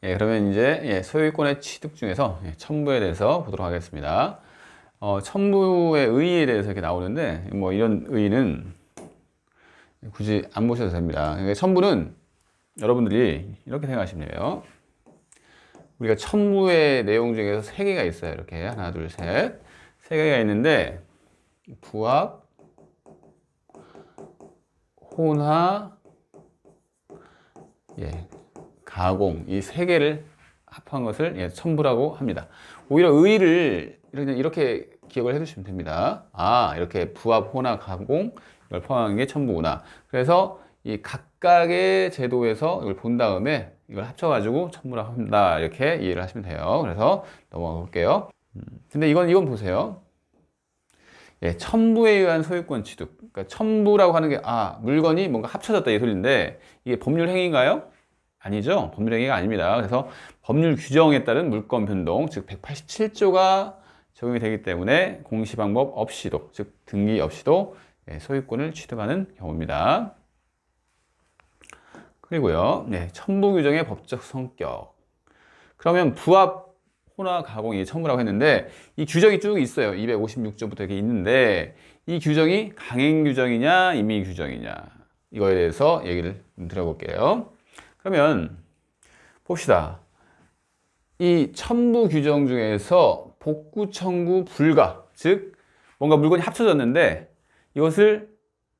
그러면 이제 소유권의 취득 중에서 첨부에 대해서 보도록 하겠습니다. 첨부의 의의에 대해서 이렇게 나오는데 뭐 이런 의의는 굳이 안 보셔도 됩니다. 그러니까 첨부는 여러분들이 이렇게 생각하시면 돼요. 우리가 첨부의 내용 중에서 세 개가 있어요. 이렇게 하나, 둘, 셋. 세 개가 있는데 부합, 혼화, 가공 이 세 개를 합한 것을 첨부라고 합니다. 오히려 의의를 이렇게 기억을 해두시면 됩니다. 아, 이렇게 부합, 혼화, 가공 이걸 포함한 게 첨부구나. 그래서 이 각각의 제도에서 이걸 본 다음에 이걸 합쳐가지고 첨부라고 한다. 이렇게 이해를 하시면 돼요. 그래서 넘어가 볼게요. 근데 이건 보세요. 첨부에 의한 소유권 취득. 그러니까 첨부라고 하는 게 물건이 뭔가 합쳐졌다 이 소리인데 이게 법률 행위인가요? 아니죠. 법률 행위가 아닙니다. 그래서 법률 규정에 따른 물권 변동, 즉 187조가 적용이 되기 때문에 공시 방법 없이도, 즉 등기 없이도 소유권을 취득하는 경우입니다. 그리고요, 첨부 규정의 법적 성격. 그러면 부합, 혼화, 가공이 첨부라고 했는데 이 규정이 쭉 있어요. 256조부터 이렇게 있는데 이 규정이 강행 규정이냐, 임의 규정이냐 이거에 대해서 얘기를 드려볼게요. 그러면 봅시다. 이 첨부 규정 중에서 복구 청구 불가, 즉 뭔가 물건이 합쳐졌는데 이것을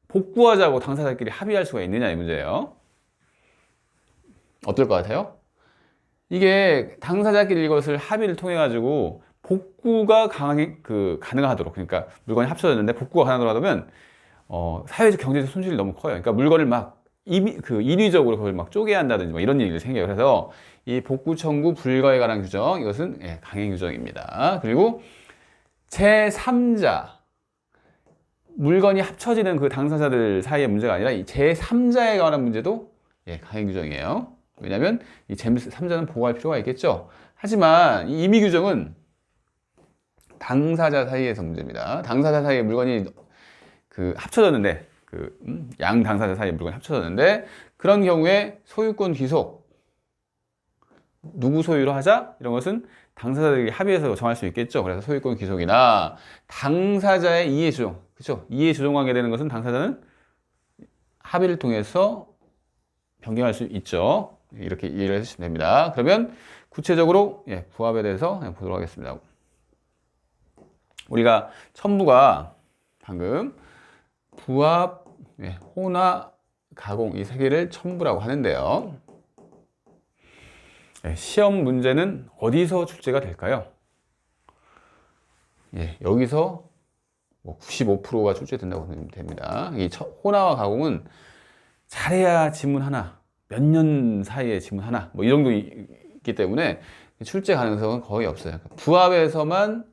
복구하자고 당사자끼리 합의할 수가 있느냐 이 문제예요. 어떨 것 같아요? 이게 당사자끼리 이것을 합의를 통해 가지고 복구가 가능하도록, 그러니까 물건이 합쳐졌는데 복구가 가능하도록 하면 사회적 경제적 손실이 너무 커요. 그러니까 물건을 막 인위적으로 그걸 막 쪼개야 한다든지 뭐 이런 일이 생겨요. 그래서 이 복구 청구 불가에 관한 규정, 이것은 강행 규정입니다. 그리고 제3자, 물건이 합쳐지는 그 당사자들 사이의 문제가 아니라 이 제3자에 관한 문제도 강행 규정이에요. 왜냐하면 이 제3자는 보호할 필요가 있겠죠. 하지만 이 임의 규정은 당사자 사이에서 문제입니다. 당사자 사이에 물건이 합쳐졌는데 양 당사자 사이에 물건이 합쳐졌는데 그런 경우에 소유권 귀속, 누구 소유로 하자 이런 것은 당사자들이 합의해서 정할 수 있겠죠. 그래서 소유권 귀속이나 당사자의 이해 조정, 그렇죠? 이해 조정하게 되는 것은 당사자는 합의를 통해서 변경할 수 있죠. 이렇게 이해를 해주시면 됩니다. 그러면 구체적으로 부합에 대해서 보도록 하겠습니다. 우리가 첨부가 방금 부합, 혼화, 가공 이 세 개를 첨부라고 하는데요. 시험 문제는 어디서 출제가 될까요? 여기서 95%가 출제된다고 보면 됩니다. 이 혼화와 가공은 잘해야 지문 하나, 몇 년 사이에 지문 하나, 뭐 이 정도 있기 때문에 출제 가능성은 거의 없어요. 부합에서만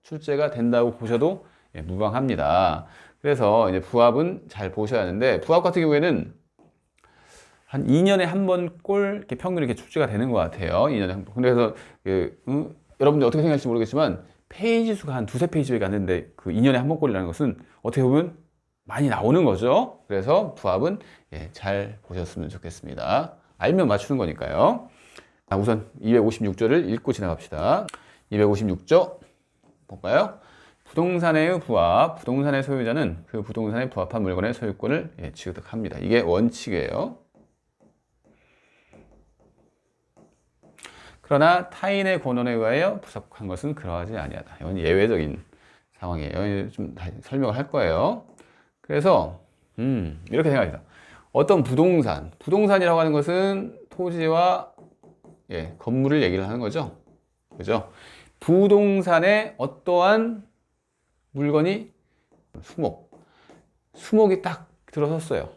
출제가 된다고 보셔도 무방합니다. 그래서 이제 부합은 잘 보셔야 하는데, 부합 같은 경우에는 한 2년에 한 번 꼴 이렇게 평균 이렇게 출제가 되는 것 같아요. 2년에 한 번. 그래서 여러분들 어떻게 생각할지 모르겠지만 페이지 수가 한 두세 페이지밖에 안 되는데 그 2년에 한 번 꼴이라는 것은 어떻게 보면 많이 나오는 거죠. 그래서 부합은 잘 보셨으면 좋겠습니다. 알면 맞추는 거니까요. 우선 256조를 읽고 지나갑시다. 256조 볼까요? 부동산의 부합, 부동산의 소유자는 그 부동산에 부합한 물건의 소유권을 취득합니다. 이게 원칙이에요. 그러나 타인의 권한에 의하여 부속한 것은 그러하지 아니하다. 이건 예외적인 상황이에요. 좀 다시 설명을 할 거예요. 그래서 이렇게 생각합니다. 어떤 부동산이라고 하는 것은 토지와 건물을 얘기를 하는 거죠. 그죠? 부동산에 어떠한 물건이 수목이 딱 들어섰어요.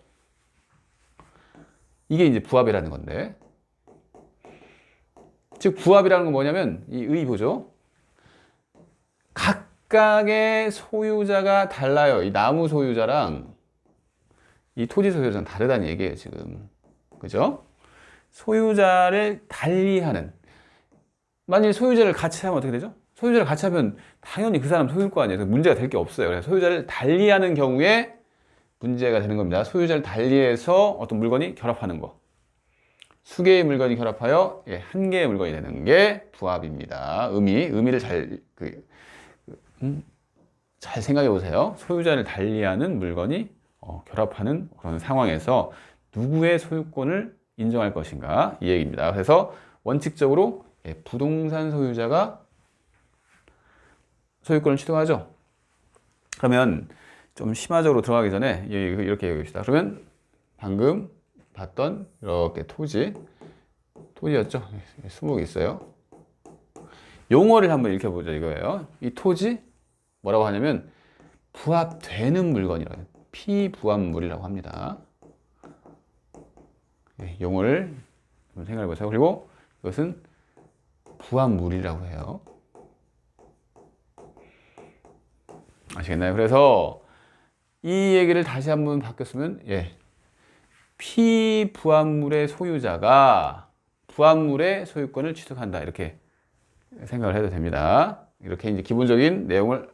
이게 이제 부합이라는 건데, 즉 부합이라는 건 뭐냐면 이 의보죠. 각각의 소유자가 달라요. 이 나무 소유자랑 이 토지 소유자는 다르다는 얘기예요, 지금. 그죠? 소유자를 달리하는. 만약에 소유자를 같이 하면 어떻게 되죠? 소유자를 같이 하면 당연히 그 사람 소유일 거 아니에요. 문제가 될 게 없어요. 그래서 소유자를 달리하는 경우에 문제가 되는 겁니다. 소유자를 달리해서 어떤 물건이 결합하는 거. 수 개의 물건이 결합하여 한 개의 물건이 되는 게 부합입니다. 의미를 잘 생각해 보세요. 소유자를 달리하는 물건이 결합하는 그런 상황에서 누구의 소유권을 인정할 것인가 이 얘기입니다. 그래서 원칙적으로 부동산 소유자가 소유권을 취득하죠. 그러면 좀 심화적으로 들어가기 전에 이렇게 얘기합시다. 그러면 방금 봤던 이렇게 토지였죠. 수목이 있어요. 용어를 한번 읽혀보죠. 이거예요. 이 토지 뭐라고 하냐면 부합되는 물건이라고 해요. 피부합물이라고 합니다. 용어를 좀 생각해 보세요. 그리고 이것은 부합물이라고 해요. 아시겠나요? 그래서 이 얘기를 다시 한번 바뀌었으면 피부합물의 소유자가 부합물의 소유권을 취득한다 이렇게 생각을 해도 됩니다. 이렇게 이제 기본적인 내용을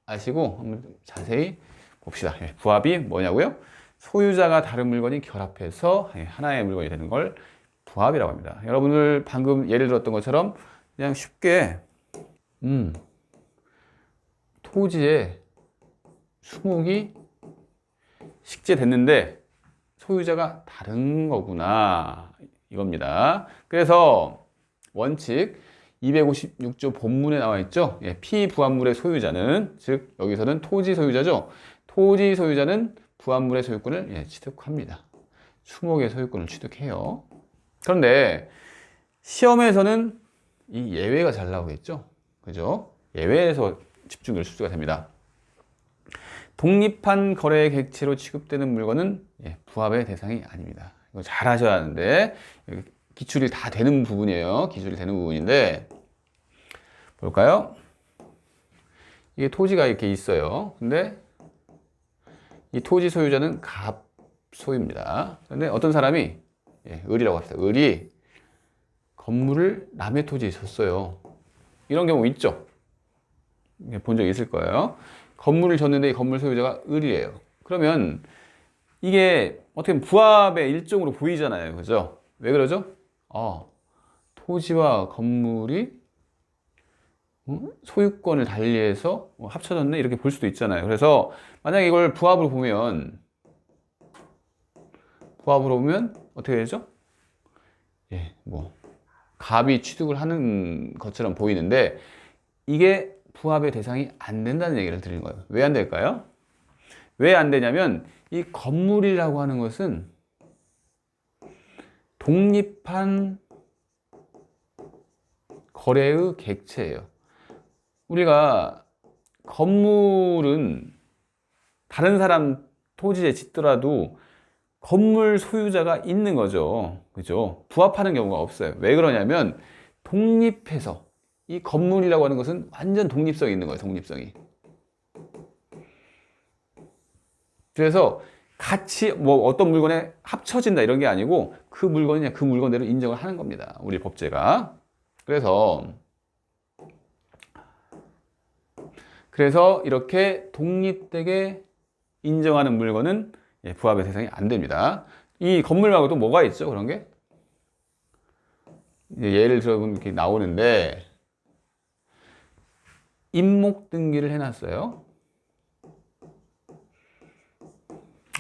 아시고 한번 자세히 봅시다. 부합이 뭐냐고요? 소유자가 다른 물건이 결합해서 하나의 물건이 되는 걸 부합이라고 합니다. 여러분들 방금 예를 들었던 것처럼 그냥 쉽게 토지에 수목이 식재됐는데 소유자가 다른 거구나 이겁니다. 그래서 원칙 256조 본문에 나와 있죠. 피부합물의 소유자는, 즉 여기서는 토지 소유자죠. 토지 소유자는 부합물의 소유권을 취득합니다. 수목의 소유권을 취득해요. 그런데 시험에서는 이 예외가 잘 나오겠죠. 그죠? 예외에서 집중을 수가 됩니다. 독립한 거래의 객체로 취급되는 물건은 부합의 대상이 아닙니다. 이거 잘 하셔야 하는데 기출이 다 되는 부분이에요. 기출이 되는 부분인데 볼까요? 이게 토지가 이렇게 있어요. 근데 이 토지 소유자는 갑소유입니다. 그런데 어떤 사람이 을이라고 합시다. 을이 건물을 남의 토지에 줬어요. 이런 경우 있죠. 본 적 있을 거예요. 건물을 줬는데 이 건물 소유자가 을이에요. 그러면 이게 어떻게 보면 부합의 일종으로 보이잖아요. 그죠? 왜 그러죠? 토지와 건물이 소유권을 달리해서 합쳐졌네 이렇게 볼 수도 있잖아요. 그래서 만약에 이걸 부합으로 보면 어떻게 되죠? 갑이 취득을 하는 것처럼 보이는데 이게 부합의 대상이 안 된다는 얘기를 드리는 거예요. 왜 안 될까요? 왜 안 되냐면 이 건물이라고 하는 것은 독립한 거래의 객체예요. 우리가 건물은 다른 사람 토지에 짓더라도 건물 소유자가 있는 거죠. 그죠? 부합하는 경우가 없어요. 왜 그러냐면 독립해서 이 건물이라고 하는 것은 완전 독립성이 있는 거예요. 독립성이. 그래서 같이 어떤 물건에 합쳐진다 이런 게 아니고 그 물건이 그냥 그 물건대로 인정을 하는 겁니다. 우리 법제가. 그래서 이렇게 독립되게 인정하는 물건은 부합의 대상이 안 됩니다. 이 건물 말고 또 뭐가 있죠? 그런 게? 예를 들어보면 이렇게 나오는데 임목 등기를 해놨어요.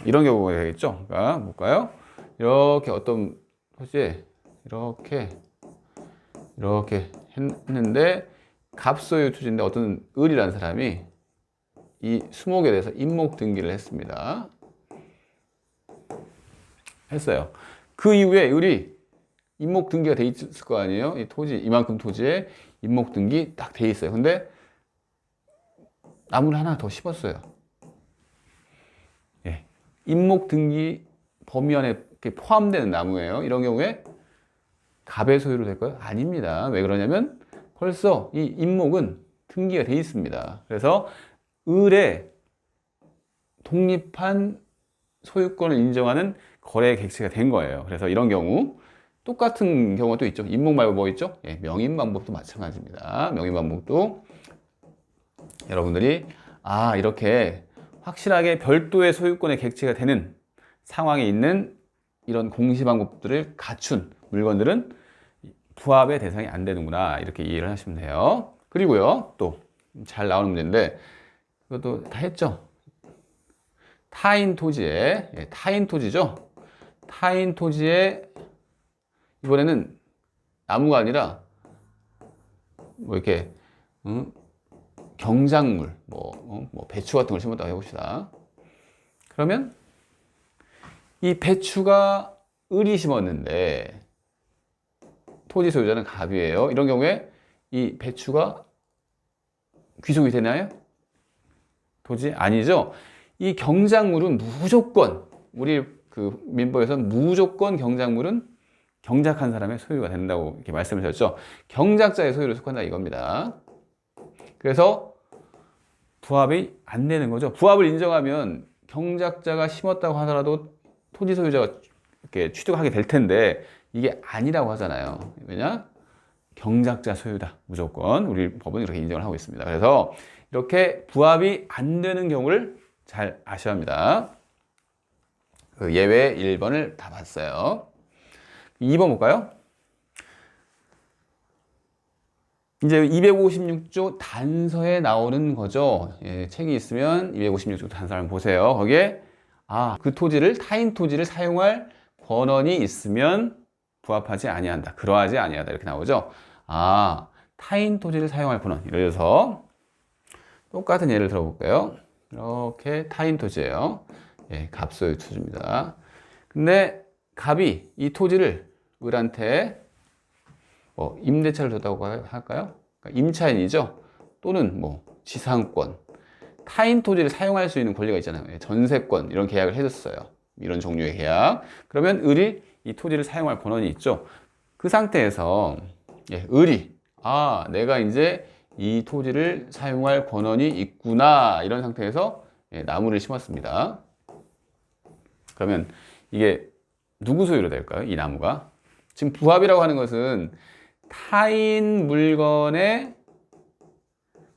이런 경우가 되겠죠. 그러니까 볼까요? 이렇게 어떤 토지에 이렇게 했는데 갑소유 토지인데 어떤 을이라는 사람이 이 수목에 대해서 임목 등기를 했습니다. 했어요. 그 이후에 을이 임목 등기가 돼 있을 거 아니에요? 이 토지, 이만큼 토지에 임목 등기 딱 돼 있어요. 근데 나무를 하나 더 심었어요. 임목 등기 범위 안에 포함되는 나무예요. 이런 경우에 갑의 소유로 될까요? 아닙니다. 왜 그러냐면 벌써 이 임목은 등기가 돼 있습니다. 그래서 을의 독립한 소유권을 인정하는 거래 객체가 된 거예요. 그래서 이런 경우 똑같은 경우가 또 있죠. 임목 말고 뭐 있죠? 명인반복도 마찬가지입니다. 명인반복도 여러분들이 이렇게 확실하게 별도의 소유권의 객체가 되는 상황에 있는 이런 공시방법들을 갖춘 물건들은 부합의 대상이 안 되는구나. 이렇게 이해를 하시면 돼요. 그리고요, 또 잘 나오는 문제인데, 이것도 다 했죠? 타인 토지에, 타인 토지죠? 타인 토지에, 이번에는 나무가 아니라, 뭐 이렇게, 경작물, 뭐 배추 같은 걸 심었다고 해봅시다. 그러면 이 배추가 을이 심었는데 토지 소유자는 갑이에요. 이런 경우에 이 배추가 귀속이 되나요? 토지? 아니죠. 이 경작물은 무조건 우리 그 민법에서는 무조건 경작물은 경작한 사람의 소유가 된다고 이렇게 말씀을 드렸죠. 경작자의 소유를 속한다 이겁니다. 그래서 부합이 안 되는 거죠. 부합을 인정하면 경작자가 심었다고 하더라도 토지 소유자가 이렇게 취득하게 될 텐데 이게 아니라고 하잖아요. 왜냐? 경작자 소유다. 무조건 우리 법은 이렇게 인정을 하고 있습니다. 그래서 이렇게 부합이 안 되는 경우를 잘 아셔야 합니다. 그 예외 1번을 다 봤어요. 2번 볼까요? 이제 256조 단서에 나오는 거죠. 예, 책이 있으면 256조 단서를 한번 보세요. 거기에 그 토지를 타인 토지를 사용할 권한이 있으면 부합하지 아니한다. 그러하지 아니하다. 이렇게 나오죠. 타인 토지를 사용할 권한. 예를 들어서 똑같은 예를 들어볼까요? 이렇게 타인 토지예요. 예, 갑소유 토지입니다. 근데 갑이 이 토지를 을한테 임대차를 줬다고 할까요? 그러니까 임차인이죠. 또는 뭐 지상권, 타인 토지를 사용할 수 있는 권리가 있잖아요. 전세권 이런 계약을 해줬어요. 이런 종류의 계약. 그러면 을이 이 토지를 사용할 권한이 있죠. 그 상태에서 을이 내가 이제 이 토지를 사용할 권한이 있구나 이런 상태에서 나무를 심었습니다. 그러면 이게 누구 소유로 될까요? 이 나무가 지금 부합이라고 하는 것은 타인 물건의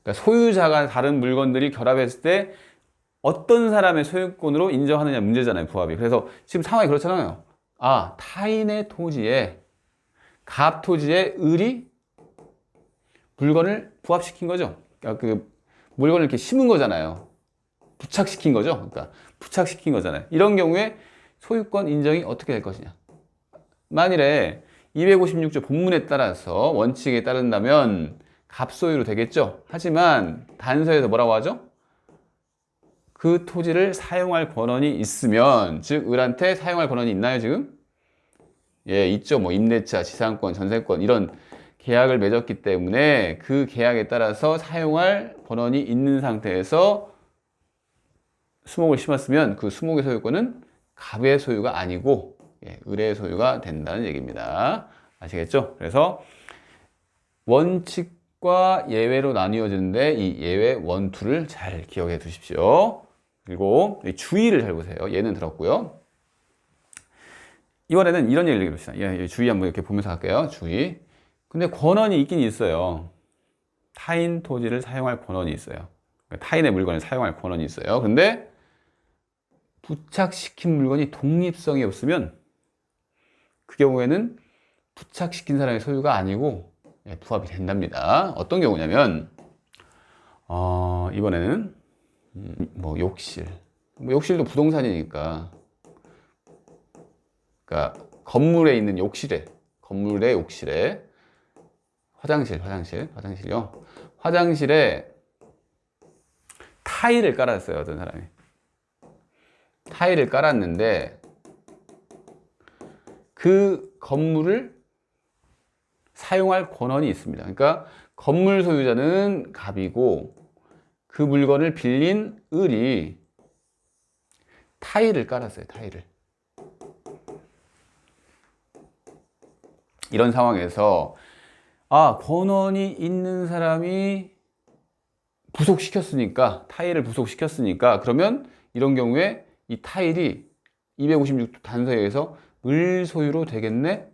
그러니까 소유자가 다른 물건들이 결합했을 때 어떤 사람의 소유권으로 인정하느냐 문제잖아요. 부합이. 그래서 지금 상황이 그렇잖아요. 타인의 토지에 갑 토지에 을이 물건을 부합시킨 거죠. 그러니까 그 물건을 이렇게 심은 거잖아요. 부착시킨 거죠. 그러니까 부착시킨 거잖아요. 이런 경우에 소유권 인정이 어떻게 될 것이냐. 만일에 256조 본문에 따라서 원칙에 따른다면 갑소유로 되겠죠. 하지만 단서에서 뭐라고 하죠? 그 토지를 사용할 권한이 있으면, 즉 을한테 사용할 권한이 있나요 지금? 예, 있죠. 뭐 임대차, 지상권, 전세권 이런 계약을 맺었기 때문에 그 계약에 따라서 사용할 권한이 있는 상태에서 수목을 심었으면 그 수목의 소유권은 갑의 소유가 아니고 을의 소유가 된다는 얘기입니다. 아시겠죠? 그래서 원칙과 예외로 나뉘어지는데 이 예외 원투를 잘 기억해 두십시오. 그리고 주의를 잘 보세요. 예는 들었고요. 이번에는 이런 얘기를 해봅시다. 주의 한번 이렇게 보면서 할게요. 주의. 근데 권한이 있긴 있어요. 타인 토지를 사용할 권한이 있어요. 그러니까 타인의 물건을 사용할 권한이 있어요. 근데 부착시킨 물건이 독립성이 없으면 그 경우에는 부착시킨 사람의 소유가 아니고 부합이 된답니다. 어떤 경우냐면 이번에는 뭐 욕실, 욕실도 부동산이니까 그러니까 건물에 있는 욕실에 화장실요. 화장실에 타일을 깔았어요. 어떤 사람이 타일을 깔았는데 그 건물을 사용할 권한이 있습니다. 그러니까 건물 소유자는 갑이고 그 물건을 빌린 을이 타일을 깔았어요. 타일을. 이런 상황에서 권한이 있는 사람이 부속시켰으니까 타일을 부속시켰으니까 그러면 이런 경우에 이 타일이 256조 단서에 의해서 을 소유로 되겠네?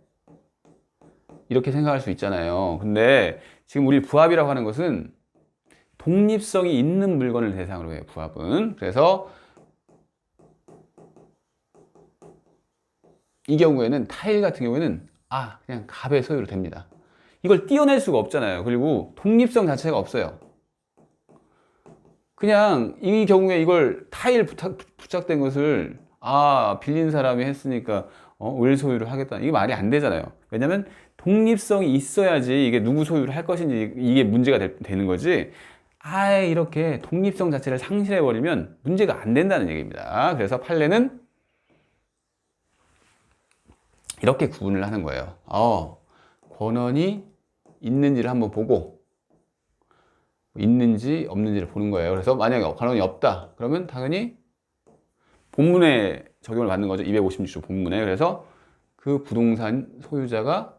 이렇게 생각할 수 있잖아요. 근데 지금 우리 부합이라고 하는 것은 독립성이 있는 물건을 대상으로 해요. 부합은. 그래서 이 경우에는 타일 같은 경우에는 그냥 갑의 소유로 됩니다. 이걸 떼어낼 수가 없잖아요. 그리고 독립성 자체가 없어요. 그냥 이 경우에 이걸 타일 부착된 것을 빌린 사람이 했으니까 을 소유를 하겠다. 이게 말이 안 되잖아요. 왜냐면 독립성이 있어야지 이게 누구 소유를 할 것인지 이게 문제가 되는 거지. 이렇게 독립성 자체를 상실해 버리면 문제가 안 된다는 얘기입니다. 그래서 판례는 이렇게 구분을 하는 거예요. 권한이 있는지를 한번 보고 있는지 없는지를 보는 거예요. 그래서 만약에 권한이 없다 그러면 당연히 본문에 적용을 받는 거죠. 256조 본문에. 그래서 그 부동산 소유자가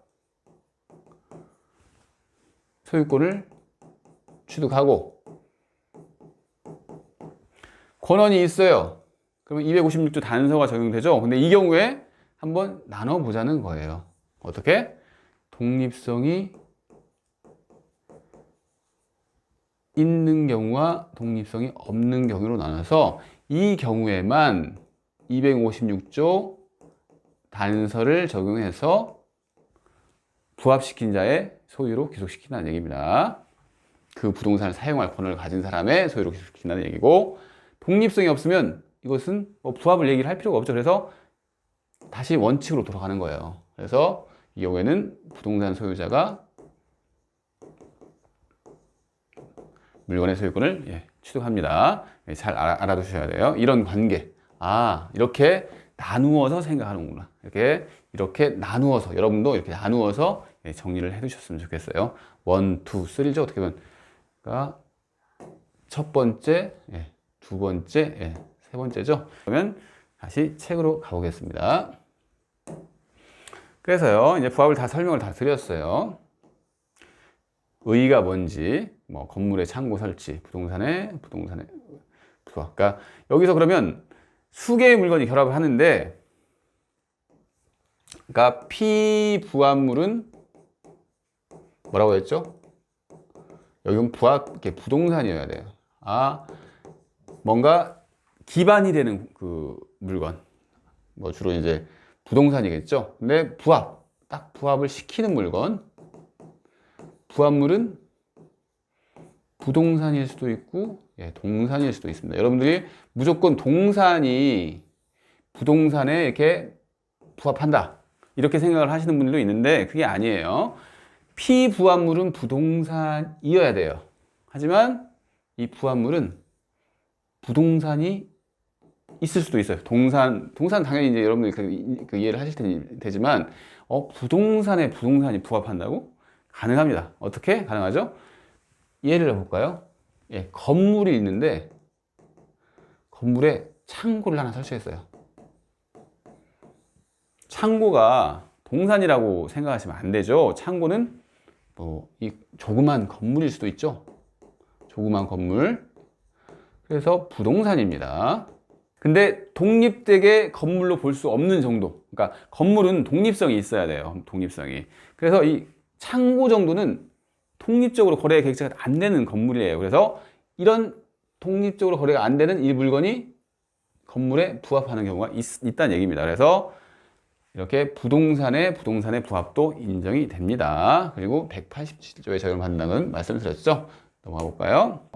소유권을 취득하고, 권한이 있어요. 그러면 256조 단서가 적용되죠. 근데 이 경우에 한번 나눠보자는 거예요. 어떻게? 독립성이 있는 경우와 독립성이 없는 경우로 나눠서 이 경우에만 256조 단서를 적용해서 부합시킨 자의 소유로 귀속시킨다는 얘기입니다. 그 부동산을 사용할 권한을 가진 사람의 소유로 귀속시킨다는 얘기고, 독립성이 없으면 이것은 부합을 얘기를 할 필요가 없죠. 그래서 다시 원칙으로 돌아가는 거예요. 그래서 이 경우에는 부동산 소유자가 물건의 소유권을 취득합니다. 잘 알아두셔야 돼요. 이런 관계. 이렇게 나누어서 생각하는구나. 이렇게 나누어서, 여러분도 이렇게 나누어서 정리를 해 두셨으면 좋겠어요. 1, 2, 3죠. 어떻게 보면. 그러니까 첫 번째, 두 번째, 세 번째죠. 그러면 다시 책으로 가보겠습니다. 그래서요, 이제 부합을 다 설명을 다 드렸어요. 의의가 뭔지, 건물의 창고 설치, 부동산의 부합. 그러니까 여기서 그러면 수개의 물건이 결합을 하는데, 그러니까 피부합물은 뭐라고 했죠? 여기는 부동산이어야 돼요. 뭔가 기반이 되는 그 물건. 주로 이제 부동산이겠죠. 근데 딱 부합을 시키는 물건. 부합물은 부동산일 수도 있고, 동산일 수도 있습니다. 여러분들이 무조건 동산이 부동산에 이렇게 부합한다, 이렇게 생각을 하시는 분들도 있는데 그게 아니에요. 피부합물은 부동산이어야 돼요. 하지만 이 부합물은 부동산이 있을 수도 있어요. 동산 당연히 이제 여러분들이 그 이해를 하실 테지만, 부동산에 부동산이 부합한다고? 가능합니다. 어떻게 가능하죠? 예를 들어볼까요? 건물이 있는데 건물에 창고를 하나 설치했어요. 창고가 동산이라고 생각하시면 안 되죠. 창고는 이 조그만 건물일 수도 있죠. 조그만 건물. 그래서 부동산입니다. 근데 독립되게 건물로 볼 수 없는 정도. 그러니까 건물은 독립성이 있어야 돼요. 독립성이. 그래서 이 창고 정도는 독립적으로 거래 객체가 안 되는 건물이에요. 그래서 이런 독립적으로 거래가 안 되는 이 물건이 건물에 부합하는 경우가 있다는 얘기입니다. 그래서 이렇게 부동산의 부합도 인정이 됩니다. 그리고 187조에 적용한다는 말씀을 드렸죠. 넘어가 볼까요?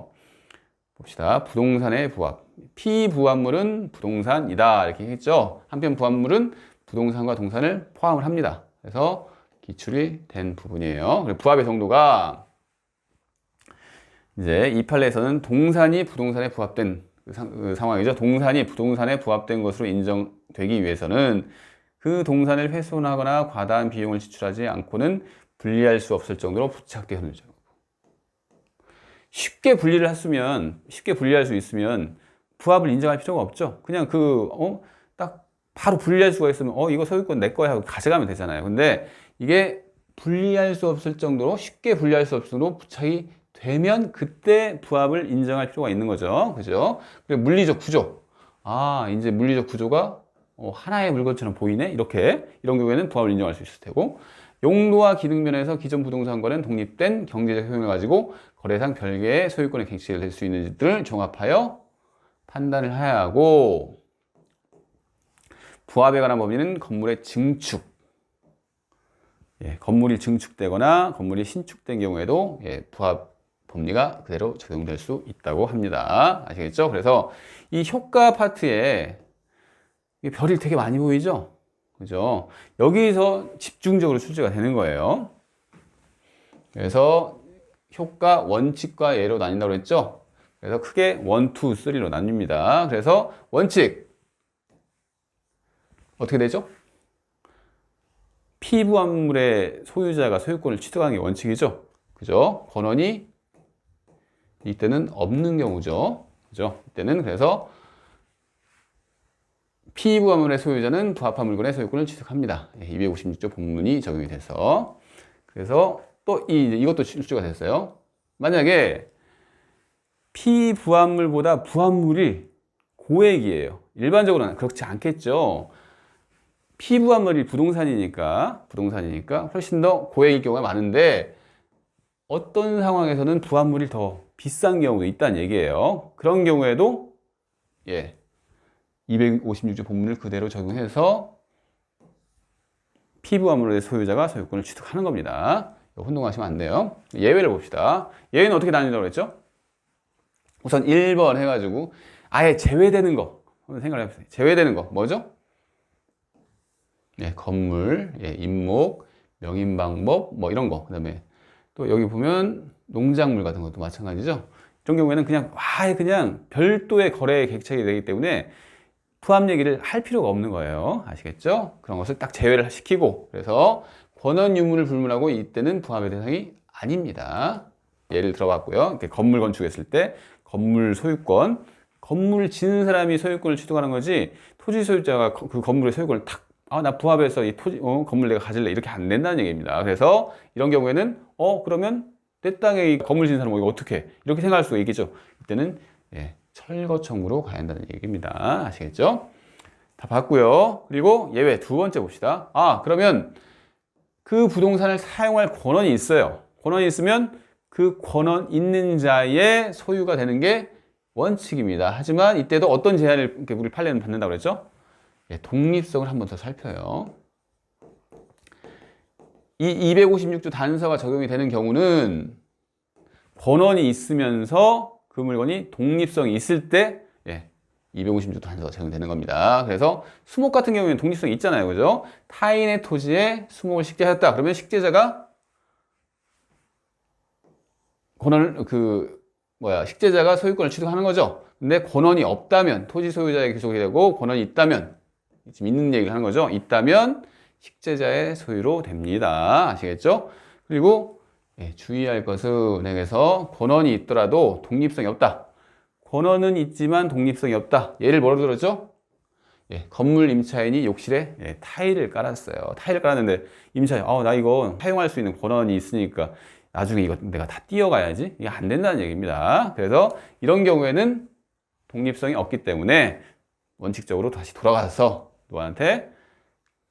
봅시다. 부동산의 부합. 피부합물은 부동산이다, 이렇게 했죠. 한편 부합물은 부동산과 동산을 포함을 합니다. 그래서 기출이 된 부분이에요. 그리고 부합의 정도가 이제 이 판례에서는 동산이 부동산에 부합된 그 상황이죠. 동산이 부동산에 부합된 것으로 인정되기 위해서는 그 동산을 훼손하거나 과다한 비용을 지출하지 않고는 분리할 수 없을 정도로 부착되어 있는 점. 쉽게 분리할 수 있으면 부합을 인정할 필요가 없죠. 그냥 딱 바로 분리할 수가 있으면 이거 소유권 내 거야 하고 가져가면 되잖아요. 근데 이게 분리할 수 없을 정도로, 쉽게 분리할 수 없을 정도로 부착이 되면 그때 부합을 인정할 필요가 있는 거죠. 그죠? 그리고 물리적 구조. 이제 물리적 구조가 하나의 물건처럼 보이네? 이런 경우에는 부합을 인정할 수 있을 테고, 용도와 기능 면에서 기존 부동산과는 독립된 경제적 효용을 가지고 거래상 별개의 소유권의 객체가 될 수 있는지를 종합하여 판단을 해야 하고, 부합에 관한 범위는 건물의 증축, 예, 건물이 증축되거나 건물이 신축된 경우에도 예, 부합 법리가 그대로 적용될 수 있다고 합니다. 아시겠죠? 그래서 이 효과 파트에 별이 되게 많이 보이죠? 그죠? 여기서 집중적으로 출제가 되는 거예요. 그래서 효과 원칙과 예로 나뉜다고 했죠? 그래서 크게 1, 2, 3로 나뉩니다. 그래서 원칙 어떻게 되죠? 피부합물의 소유자가 소유권을 취득하는 게 원칙이죠. 그죠? 권한이 이때는 없는 경우죠. 그죠? 이때는 그래서 피부합물의 소유자는 부합한 물건의 소유권을 취득합니다. 256조 본문이 적용이 돼서. 그래서 또 이것도 출제가 됐어요. 만약에 피부합물보다 부합물이 고액이에요. 일반적으로는 그렇지 않겠죠. 피부합물이 부동산이니까 훨씬 더 고액일 경우가 많은데 어떤 상황에서는 부합물이 더 비싼 경우도 있다는 얘기예요. 그런 경우에도 예, 256조 본문을 그대로 적용해서 피부합물의 소유자가 소유권을 취득하는 겁니다. 혼동하시면 안 돼요. 예외를 봅시다. 예외는 어떻게 나뉜다고 그랬죠? 우선 1번 해가지고 아예 제외되는 거 한번 생각을 해보세요. 제외되는 거 뭐죠? 예, 건물, 예, 임목, 명인방법 뭐 이런 거. 그다음에 또 여기 보면 농작물 같은 것도 마찬가지죠. 이런 경우에는 그냥 아예 그냥 별도의 거래 객체가 되기 때문에 부합 얘기를 할 필요가 없는 거예요. 아시겠죠? 그런 것을 딱 제외를 시키고 그래서 권한 유무를 불문하고 이때는 부합의 대상이 아닙니다. 예를 들어봤고요. 이렇게 건물 건축했을 때 건물 소유권, 건물을 지는 사람이 소유권을 취득하는 거지 토지 소유자가 그 건물의 소유권을 탁 나 부합해서 이 건물 내가 가질래 이렇게 안 된다는 얘기입니다. 그래서 이런 경우에는 그러면 내 땅에 이 건물 지는 사람은 이거 어떻게 해? 이렇게 생각할 수가 있겠죠. 이때는 예, 철거 청구로 가야 한다는 얘기입니다. 아시겠죠? 다 봤고요. 그리고 예외 두 번째 봅시다. 그러면 그 부동산을 사용할 권한이 있어요. 권한이 있으면 그 권한 있는 자의 소유가 되는 게 원칙입니다. 하지만 이때도 어떤 제한을 우리 판례는 받는다고 그랬죠? 예, 독립성을 한 번 더 살펴요. 이 256조 단서가 적용이 되는 경우는 권한이 있으면서 그 물건이 독립성이 있을 때 256조 단서가 적용되는 겁니다. 그래서 수목 같은 경우에는 독립성이 있잖아요. 그죠? 타인의 토지에 수목을 식재하였다. 그러면 식재자가 권한을 식재자가 소유권을 취득하는 거죠. 근데 권한이 없다면 토지 소유자의 귀속이 되고 권한이 있다면 지금 있는 얘기를 하는 거죠. 있다면 식재자의 소유로 됩니다. 아시겠죠? 그리고 주의할 것은 은행에서 권한이 있더라도 독립성이 없다. 권한은 있지만 독립성이 없다. 예를 뭐로 들었죠? 건물 임차인이 욕실에 타일을 깔았어요. 타일을 깔았는데 임차인 나 이거 사용할 수 있는 권한이 있으니까 나중에 이거 내가 다 띄어가야지. 이게 안 된다는 얘기입니다. 그래서 이런 경우에는 독립성이 없기 때문에 원칙적으로 다시 돌아가서 누구한테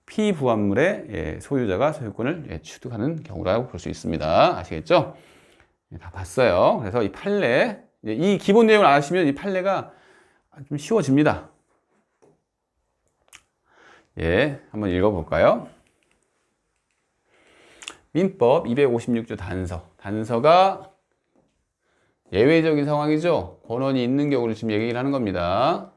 피부합물의 소유자가 소유권을 취득하는 경우라고 볼 수 있습니다. 아시겠죠? 다 봤어요. 그래서 이 판례, 이 기본 내용을 아시면 이 판례가 좀 쉬워집니다. 한번 읽어볼까요? 민법 256조 단서. 단서가 예외적인 상황이죠. 권한이 있는 경우를 지금 얘기를 하는 겁니다.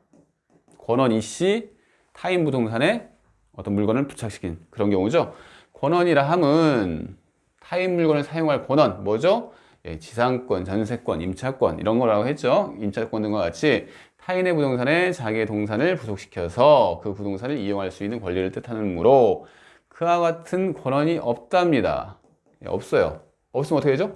권한 이씨 타인 부동산에 어떤 물건을 부착시킨 그런 경우죠. 권한이라 함은 타인 물건을 사용할 권한 뭐죠? 지상권, 전세권, 임차권 이런 거라고 했죠. 임차권 등과 같이 타인의 부동산에 자기의 동산을 부속시켜서 그 부동산을 이용할 수 있는 권리를 뜻하는 의무로 그와 같은 권한이 없답니다. 없어요. 없으면 어떻게 되죠?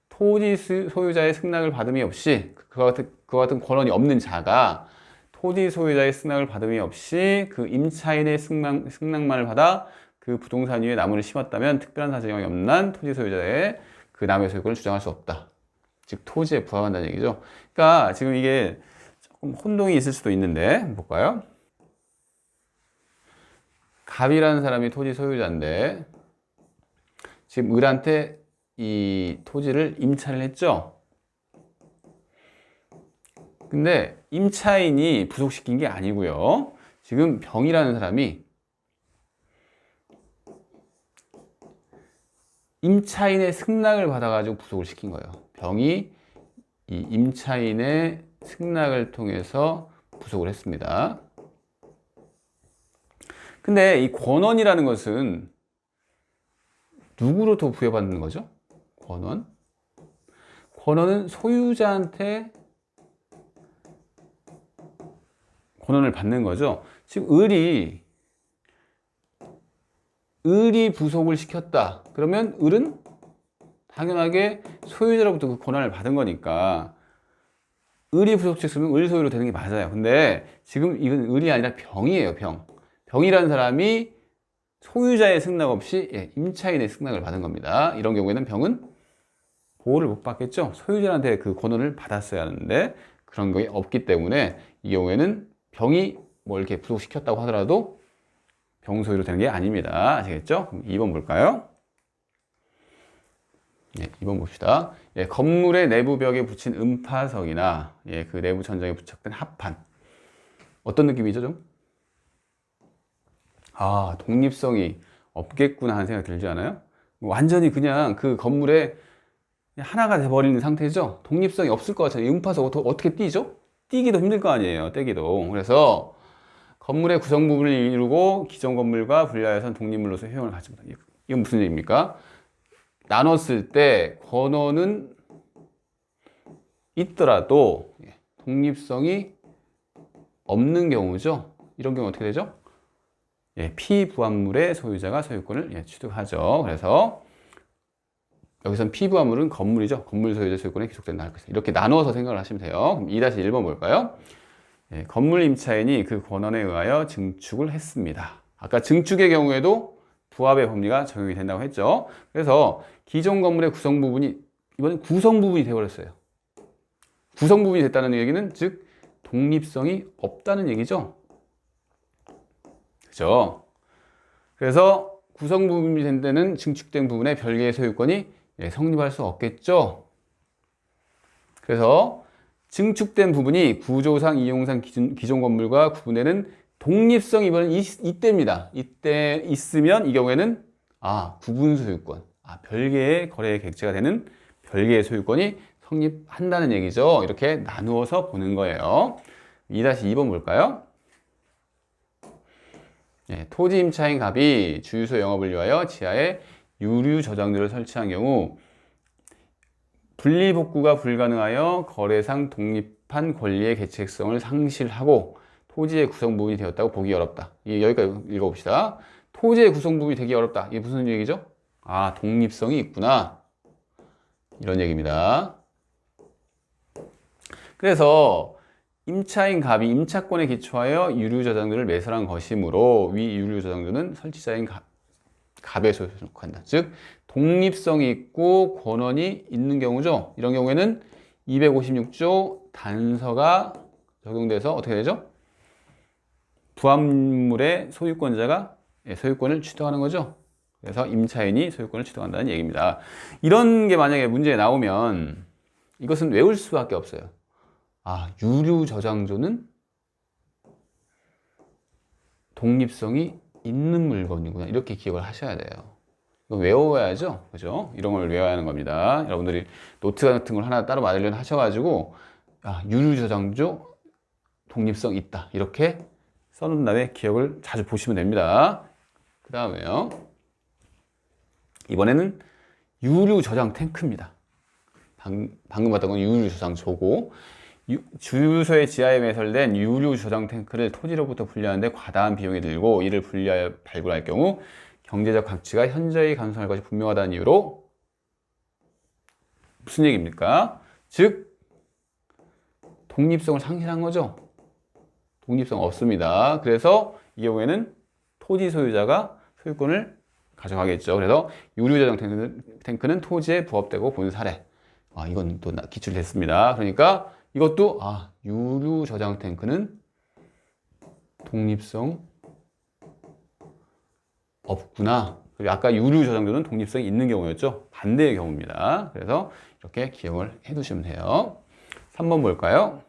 토지 소유자의 승낙을 받음이 없이 그와 같은 권한이 없는 자가 토지 소유자의 승낙을 받음이 없이 그 임차인의 승낙만을 받아 그 부동산 위에 나무를 심었다면 특별한 사정이 없는 한 토지 소유자의 그 나무의 소유권을 주장할 수 없다. 즉 토지에 부합한다는 얘기죠. 그러니까 지금 이게 조금 혼동이 있을 수도 있는데 볼까요? 갑이라는 사람이 토지 소유자인데 지금 을한테 이 토지를 임차를 했죠. 근데 임차인이 부속시킨 게 아니고요. 지금 병이라는 사람이 임차인의 승낙을 받아가지고 부속을 시킨 거예요. 병이 이 임차인의 승낙을 통해서 부속을 했습니다. 근데 이 권원이라는 것은 누구로부터 부여받는 거죠? 권원? 권원은 소유자한테 권원을 받는 거죠. 지금 을이 부속을 시켰다. 그러면 을은 당연하게 소유자로부터 그 권한을 받은 거니까 을이 부속시켰으면 을 소유로 되는 게 맞아요. 근데 지금 이건 을이 아니라 병이에요. 병이라는 사람이 소유자의 승낙 없이 임차인의 승낙을 받은 겁니다. 이런 경우에는 병은 보호를 못 받겠죠. 소유자한테 그 권한을 받았어야 하는데 그런 게 없기 때문에 이 경우에는 병이 뭐 이렇게 부속시켰다고 하더라도 병 소유로 되는 게 아닙니다. 아시겠죠? 그럼 2번 볼까요? 2번 봅시다. 건물의 내부 벽에 붙인 음파석이나 그 내부 천장에 부착된 합판. 어떤 느낌이죠, 좀? 아, 독립성이 없겠구나 하는 생각 들지 않아요? 완전히 그냥 그 건물에 하나가 돼버리는 상태죠? 독립성이 없을 것 같잖아요. 음파석 어떻게 띄죠? 띄기도 힘들 거 아니에요, 떼기도. 그래서 건물의 구성 부분을 이루고 기존 건물과 분리하여서는 독립물로서 효용을 갖지 못한다. 이건 무슨 얘기입니까? 나눴을 때 권원은 있더라도 독립성이 없는 경우죠. 이런 경우 어떻게 되죠? 피부합물의 소유자가 소유권을 취득하죠. 그래서 여기선 피부합물은 건물이죠. 건물 소유자 소유권에 기속된다. 이렇게 나눠서 생각을 하시면 돼요. 그럼 2-1번 볼까요? 건물 임차인이 그 권한에 의하여 증축을 했습니다. 아까 증축의 경우에도 부합의 법리가 적용이 된다고 했죠. 그래서 기존 건물의 구성 부분이 이번엔 구성 부분이 되어버렸어요. 구성 부분이 됐다는 얘기는 즉 독립성이 없다는 얘기죠. 그죠? 그래서 구성 부분이 된 데는 증축된 부분에 별개의 소유권이 성립할 수 없겠죠. 그래서 증축된 부분이 구조상, 이용상 기존 건물과 구분되는 독립성이 이번엔 이때입니다. 이때 있으면 이 경우에는 구분 소유권, 별개의 거래 객체가 되는 별개의 소유권이 성립한다는 얘기죠. 이렇게 나누어서 보는 거예요. 2-2번 볼까요? 토지 임차인 갑이 주유소 영업을 위하여 지하에 유류 저장소를 설치한 경우 분리복구가 불가능하여 거래상 독립한 권리의 개체성을 상실하고 토지의 구성 부분이 되었다고 보기 어렵다. 여기까지 읽어봅시다. 토지의 구성 부분이 되기 어렵다. 이게 무슨 얘기죠? 독립성이 있구나. 이런 얘기입니다. 그래서 임차인 갑이 임차권에 기초하여 유류 저장소를 매설한 것이므로 위 유류 저장소는 설치자인 갑의 소유에 속한다. 즉 독립성이 있고 권한이 있는 경우죠. 이런 경우에는 256조 단서가 적용돼서 어떻게 되죠? 부합물의 소유권자가 소유권을 취득하는 거죠. 그래서 임차인이 소유권을 취득한다는 얘기입니다. 이런 게 만약에 문제에 나오면 이것은 외울 수밖에 없어요. 유류 저장소는 독립성이 있는 물건이구나. 이렇게 기억을 하셔야 돼요. 이거 외워야죠. 그죠? 이런 걸 외워야 하는 겁니다. 여러분들이 노트 같은 걸 하나 따로 마련을 하셔가지고, 유류 저장소 독립성 있다. 이렇게 써놓은 다음에 기억을 자주 보시면 됩니다. 그 다음에요. 이번에는 유류 저장 탱크입니다. 방금 봤던 건 유류 저장소고, 주유소의 지하에 매설된 유류 저장 탱크를 토지로부터 분리하는데 과다한 비용이 들고 이를 분리하여 발굴할 경우 경제적 가치가 현저히 감소할 것이 분명하다는 이유로 무슨 얘기입니까? 즉 독립성을 상실한 거죠. 독립성 없습니다. 그래서 이 경우에는 토지 소유자가 소유권을 가져가겠죠. 그래서 유류 저장 탱크는 토지에 부합되고 본 사례. 이건 또 기출됐습니다. 그러니까 이것도 유류 저장 탱크는 독립성 없구나. 그리고 아까 유류 저장소는 독립성이 있는 경우였죠. 반대의 경우입니다. 그래서 이렇게 기억을 해두시면 돼요. 3번 볼까요?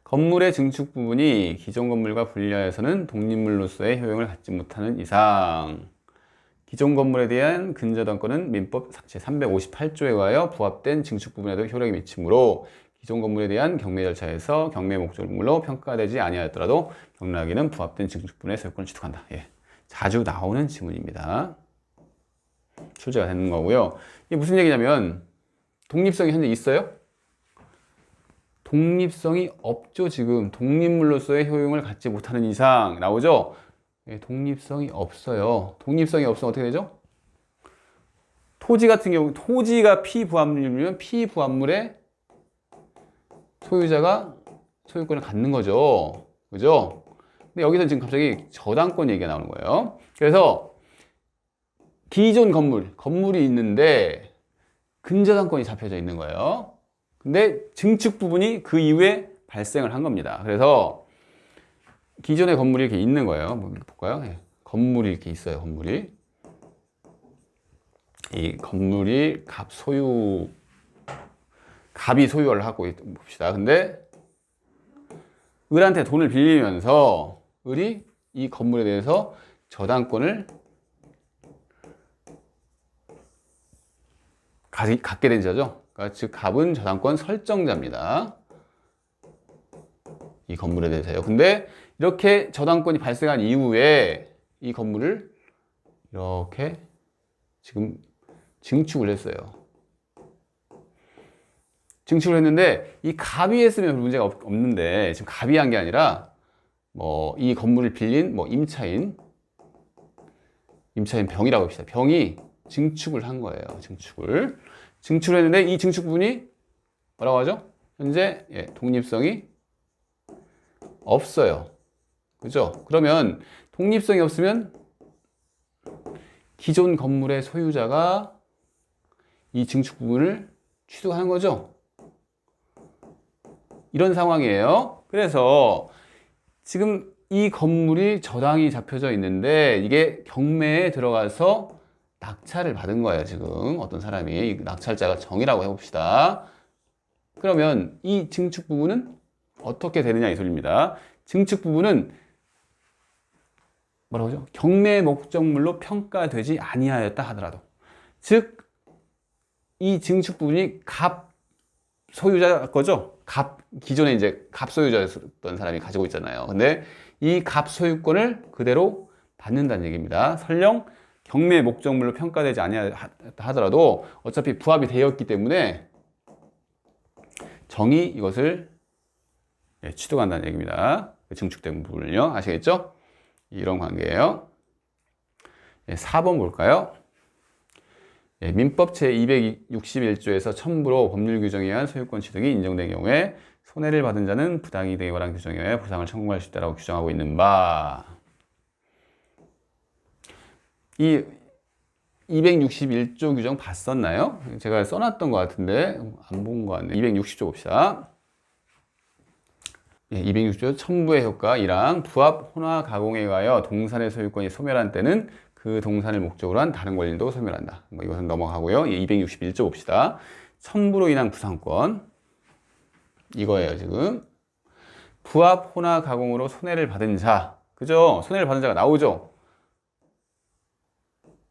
건물의 증축 부분이 기존 건물과 분리하여서는 독립물로서의 효용을 갖지 못하는 이상 기존 건물에 대한 근저당권은 민법 제358조에 의하여 부합된 증축 부분에도 효력이 미치므로 기존 건물에 대한 경매 절차에서 경매 목적물로 평가되지 아니하였더라도 경락인은 부합된 증축 부분의 소유권을 취득한다. 예. 자주 나오는 지문입니다. 출제가 되는 거고요. 이게 무슨 얘기냐면 독립성이 현재 있어요? 독립성이 없죠. 지금 독립물로서의 효용을 갖지 못하는 이상 나오죠? 예, 독립성이 없어요. 독립성이 없으면 어떻게 되죠? 토지 같은 경우 토지가 피부합물이면 피부합물의 소유자가 소유권을 갖는 거죠. 그죠? 근데 여기서 지금 갑자기 저당권 얘기가 나오는 거예요. 그래서 기존 건물이 있는데 근저당권이 잡혀져 있는 거예요. 근데 증축 부분이 그 이후에 발생을 한 겁니다. 그래서 기존의 건물이 이렇게 있는 거예요. 한번 볼까요? 네. 건물이 이렇게 있어요. 건물이. 이 건물이 갑이 소유를 하고 봅시다. 근데 을한테 돈을 빌리면서 을이 이 건물에 대해서 저당권을 갖게 된 자죠. 그러니까 즉 갑은 저당권 설정자입니다. 이 건물에 대해서요. 근데 이렇게 저당권이 발생한 이후에 이 건물을 이렇게 지금 증축을 했어요. 증축을 했는데 이 갑이 했으면 문제가 없는데 지금 갑이 한 게 아니라 뭐 이 건물을 빌린 뭐 임차인 병이라고 합시다. 병이 증축을 한 거예요. 증축을 했는데 이 증축 부분이 뭐라고 하죠? 현재 독립성이 없어요. 그죠? 그러면 독립성이 없으면 기존 건물의 소유자가 이 증축 부분을 취득하는 거죠. 이런 상황이에요. 그래서 지금 이 건물이 저당이 잡혀져 있는데 이게 경매에 들어가서 낙찰을 받은 거예요. 지금 어떤 사람이 낙찰자가 정이라고 해봅시다. 그러면 이 증축 부분은 어떻게 되느냐 이 소리입니다. 증축 부분은 뭐라고 하죠? 경매 목적물로 평가되지 아니하였다 하더라도, 즉 이 증축 부분이 갑 소유자 거죠. 기존에 이제 갑 소유자였던 사람이 가지고 있잖아요. 근데 이 갑 소유권을 그대로 받는다는 얘기입니다. 설령 경매 목적물로 평가되지 아니하였다 하더라도 어차피 부합이 되었기 때문에 정이 이것을 취득한다는 얘기입니다. 증축된 부분을요. 아시겠죠? 이런 관계예요. 4번 볼까요? 민법 제261조에서 첨부로 법률 규정에 의한 소유권 취득이 인정된 경우에 손해를 받은 자는 부당이득에 관한 규정에 의해 보상을 청구할 수 있다고 규정하고 있는 바. 이 261조 규정 봤었나요? 제가 써놨던 것 같은데 안 본 것 같네요. 260조 봅시다. 260조 첨부의 효과 1항 부합, 혼화, 가공에 의하여 동산의 소유권이 소멸한 때는 그 동산을 목적으로 한 다른 권리도 소멸한다. 이것은 넘어가고요. 261조 봅시다. 첨부로 인한 부상권 이거예요. 지금 부합, 혼화, 가공으로 손해를 받은 자, 그죠? 손해를 받은 자가 나오죠.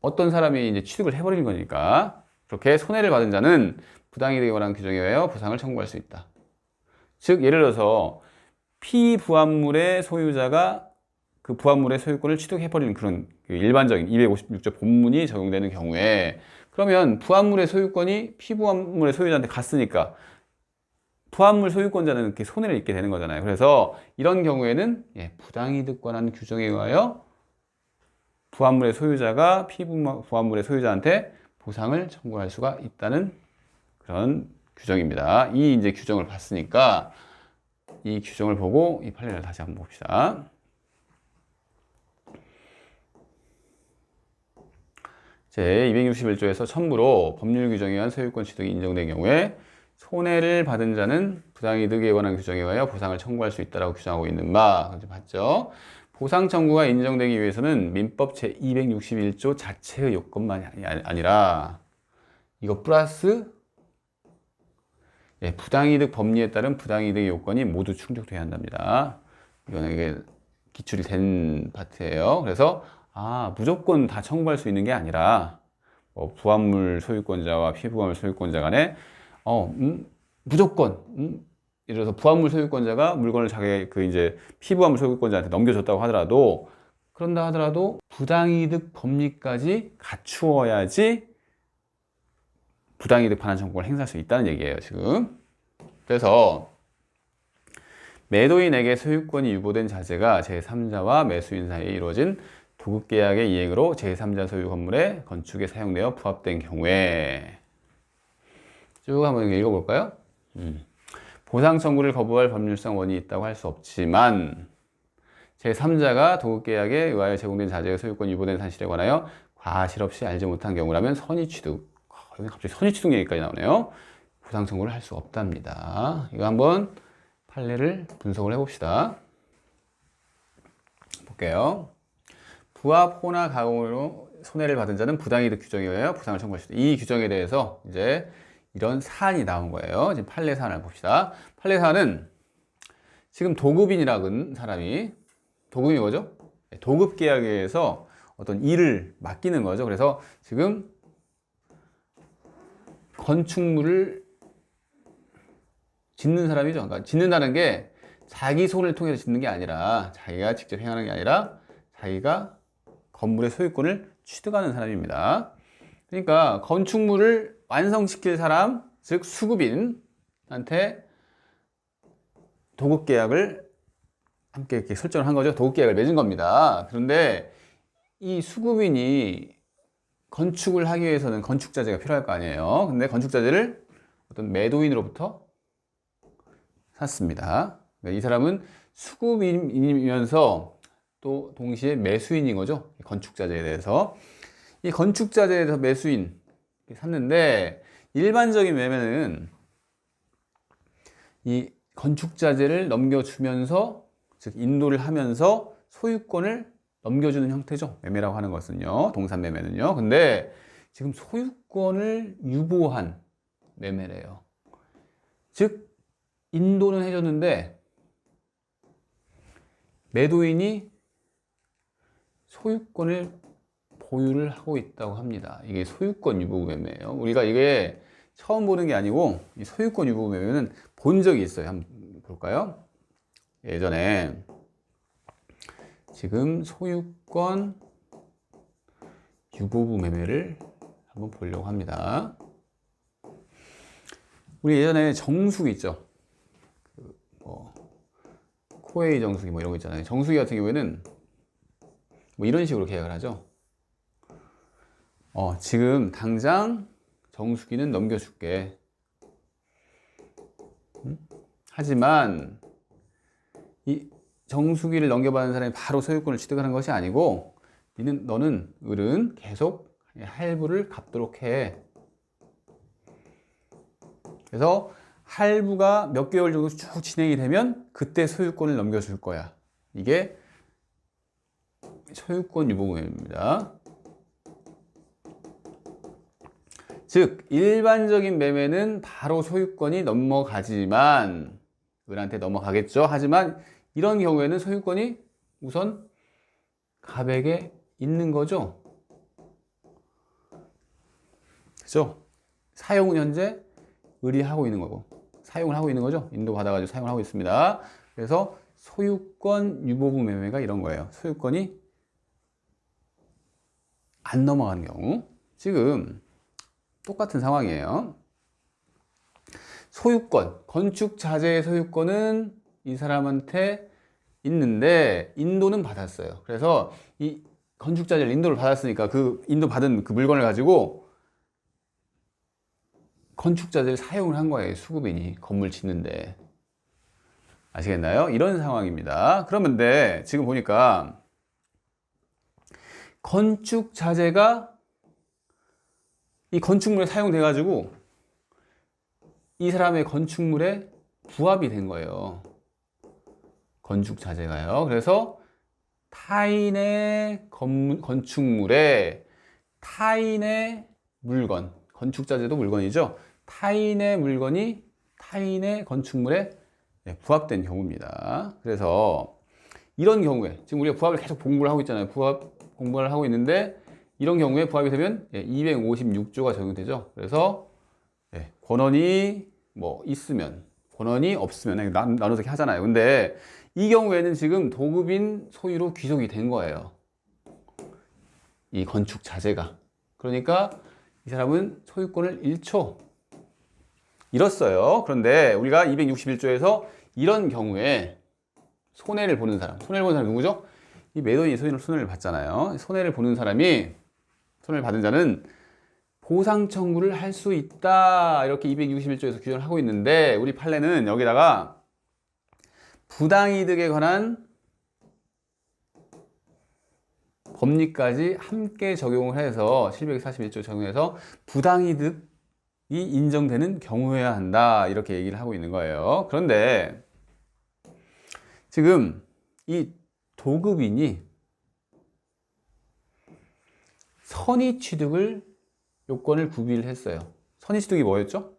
어떤 사람이 이제 취득을 해버리는 거니까 그렇게 손해를 받은 자는 부당이득에 관한 규정에 의하여 보상을 청구할 수 있다. 즉 예를 들어서 피부합물의 소유자가 그 부합물의 소유권을 취득해버리는 그런 일반적인 256조 본문이 적용되는 경우에, 그러면 부합물의 소유권이 피부합물의 소유자한테 갔으니까 부합물 소유권자는 이렇게 손해를 입게 되는 거잖아요. 그래서 이런 경우에는 부당이득 관한 규정에 의하여 부합물의 소유자가 피부합물의 소유자한테 보상을 청구할 수가 있다는 그런 규정입니다. 이 이제 규정을 봤으니까 이 규정을 보고 이 판례를 다시 한번 봅시다. 제261조에서 첨부로 법률 규정에 의한 소유권 취득이 인정된 경우에 손해를 받은 자는 부당이득에 관한 규정에 의하여 보상을 청구할 수 있다고 규정하고 있는 바. 봤죠? 보상 청구가 인정되기 위해서는 민법 제261조 자체의 요건만이 아니라 이거 플러스 부당이득 법리에 따른 부당이득의 요건이 모두 충족돼야 한답니다. 이거는 이게 기출이 된 파트예요. 그래서 무조건 다 청구할 수 있는 게 아니라 부합물 소유권자와 피부합물 소유권자 간에 무조건 예를 들어서 부합물 소유권자가 물건을 자기 이제 피부합물 소유권자한테 넘겨줬다고 하더라도 그런다 하더라도 부당이득 법리까지 갖추어야지 부당이득 반환 청구를 행사할 수 있다는 얘기예요, 지금. 그래서 매도인에게 소유권이 유보된 자재가 제3자와 매수인 사이에 이루어진 도급계약의 이행으로 제3자 소유 건물의 건축에 사용되어 부합된 경우에 쭉 한번 읽어볼까요? 보상 청구를 거부할 법률상 원인이 있다고 할 수 없지만 제3자가 도급계약에 의하여 제공된 자재의 소유권이 유보된 사실에 관하여 과실 없이 알지 못한 경우라면 선의취득, 여기 갑자기 선의취득 얘기까지 나오네요. 보상 청구를 할 수 없답니다. 이거 한번 판례를 분석을 해봅시다. 볼게요. 부합, 호나, 가공으로 손해를 받은 자는 부당이득 규정에 의하여 보상을 청구할 수 있다. 이 규정에 대해서 이제 이런 사안이 나온 거예요. 지금 판례 사안을 봅시다. 판례 사안은 지금 도급인이라는 사람이, 도급이 뭐죠? 도급 계약에 의해서 어떤 일을 맡기는 거죠. 그래서 지금 건축물을 짓는 사람이죠. 그러니까 짓는다는 게 자기 손을 통해서 짓는 게 아니라, 자기가 직접 행하는 게 아니라 자기가 건물의 소유권을 취득하는 사람입니다. 그러니까 건축물을 완성시킬 사람, 즉 수급인한테 도급계약을 함께 이렇게 설정을 한 거죠. 도급계약을 맺은 겁니다. 그런데 이 수급인이 건축을 하기 위해서는 건축자재가 필요할 거 아니에요. 근데 건축자재를 어떤 매도인으로부터 샀습니다. 그러니까 이 사람은 수급인이면서 또 동시에 매수인인 거죠. 건축자재에 대해서. 이 건축자재에 대해서 매수인 샀는데, 일반적인 매매는 이 건축자재를 넘겨주면서, 즉 인도를 하면서 소유권을 넘겨주는 형태죠. 매매라고 하는 것은요, 동산 매매는요. 근데 지금 소유권을 유보한 매매래요. 즉 인도는 해줬는데 매도인이 소유권을 보유를 하고 있다고 합니다. 이게 소유권 유보 매매예요. 우리가 이게 처음 보는 게 아니고 이 소유권 유보 매매는 본 적이 있어요. 한번 볼까요? 예전에 지금 소유권 유보부 매매를 한번 보려고 합니다. 우리 예전에 정수기 있죠. 코웨이 정수기 이런 거 있잖아요. 정수기 같은 경우에는 이런 식으로 계약을 하죠. 지금 당장 정수기는 넘겨줄게. 하지만 이 정수기를 넘겨받은 사람이 바로 소유권을 취득하는 것이 아니고 너는 을은 계속 할부를 갚도록 해. 그래서 할부가 몇 개월 정도 쭉 진행이 되면 그때 소유권을 넘겨줄 거야. 이게 소유권 유보매매입니다. 즉 일반적인 매매는 바로 소유권이 넘어가지만, 을한테 넘어가겠죠. 하지만 이런 경우에는 소유권이 우선 갑에게 있는 거죠. 그죠? 사용은 현재 을이 하고 있는 거고, 사용을 하고 있는 거죠. 인도 받아가지고 사용을 하고 있습니다. 그래서 소유권 유보부 매매가 이런 거예요. 소유권이 안 넘어가는 경우. 지금 똑같은 상황이에요. 소유권, 건축 자재의 소유권은 이 사람한테 있는데 인도는 받았어요. 그래서 이 건축 자재를 인도를 받았으니까 그 인도 받은 그 물건을 가지고 건축 자재를 사용을 한 거예요. 수급인이 건물 짓는데. 아시겠나요? 이런 상황입니다. 그런데 지금 보니까 건축 자재가 이 건축물에 사용돼 가지고 이 사람의 건축물에 부합이 된 거예요. 건축 자재가요. 그래서 타인의 건축물에 타인의 물건, 건축 자재도 물건이죠. 타인의 물건이 타인의 건축물에 부합된 경우입니다. 그래서 이런 경우에 지금 우리가 부합을 계속 공부를 하고 있잖아요. 부합 공부를 하고 있는데 이런 경우에 부합이 되면 256조가 적용되죠. 그래서 권한이 뭐 있으면 권한이 없으면 나눠서 이렇게 하잖아요. 근데 이 경우에는 지금 도급인 소유로 귀속이 된 거예요. 이 건축 자재가. 그러니까 이 사람은 소유권을 1초 잃었어요. 그런데 우리가 261조에서 이런 경우에 손해를 보는 사람 누구죠? 이 매도인이 손해를 받잖아요. 손해를 보는 사람이, 손해를 받은 자는 보상 청구를 할 수 있다. 이렇게 261조에서 규정을 하고 있는데 우리 판례는 여기다가 부당이득에 관한 법리까지 함께 적용을 해서 741조 적용해서 부당이득이 인정되는 경우여야 한다. 이렇게 얘기를 하고 있는 거예요. 그런데 지금 이 도급인이 선의취득을 요건을 구비를 했어요. 선의취득이 뭐였죠?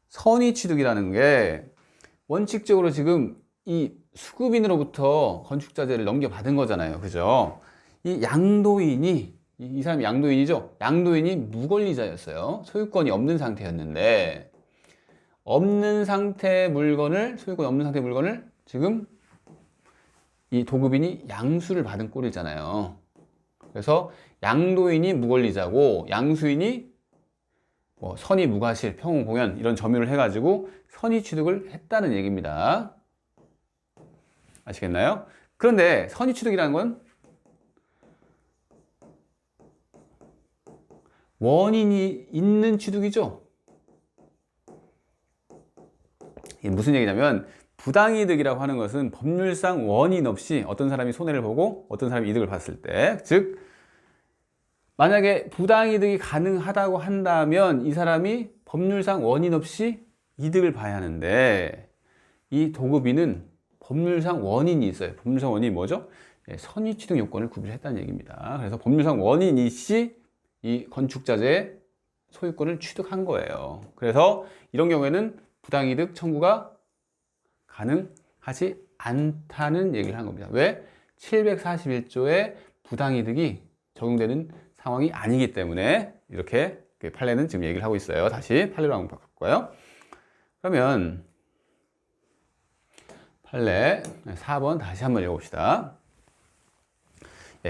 선의취득이라는 게 원칙적으로 지금 이 수급인으로부터 건축자재를 넘겨받은 거잖아요. 그죠? 이 양도인이, 이 사람이 양도인이죠? 양도인이 무권리자였어요. 소유권이 없는 상태였는데, 없는 상태의 물건을, 소유권이 없는 상태의 물건을 지금 이 도급인이 양수를 받은 꼴이잖아요. 그래서 양도인이 무권리자고 양수인이 뭐 선의 무과실, 평온 공연 이런 점유를 해가지고 선의 취득을 했다는 얘기입니다. 아시겠나요? 그런데 선의 취득이라는 건 원인이 있는 취득이죠. 이게 무슨 얘기냐면 부당이득이라고 하는 것은 법률상 원인 없이 어떤 사람이 손해를 보고 어떤 사람이 이득을 봤을 때, 즉 만약에 부당이득이 가능하다고 한다면 이 사람이 법률상 원인 없이 이득을 봐야 하는데, 이 도급인은 법률상 원인이 있어요. 법률상 원인이 뭐죠? 선의취득 요건을 구비했다는 얘기입니다. 그래서 법률상 원인이 시 이 건축자재의 소유권을 취득한 거예요. 그래서 이런 경우에는 부당이득 청구가 가능하지 않다는 얘기를 한 겁니다. 왜? 741조의 부당이득이 적용되는 상황이 아니기 때문에 이렇게 판례는 지금 얘기를 하고 있어요. 다시 판례로 한번 바꿀까요? 그러면 판례 4번 다시 한번 읽어봅시다.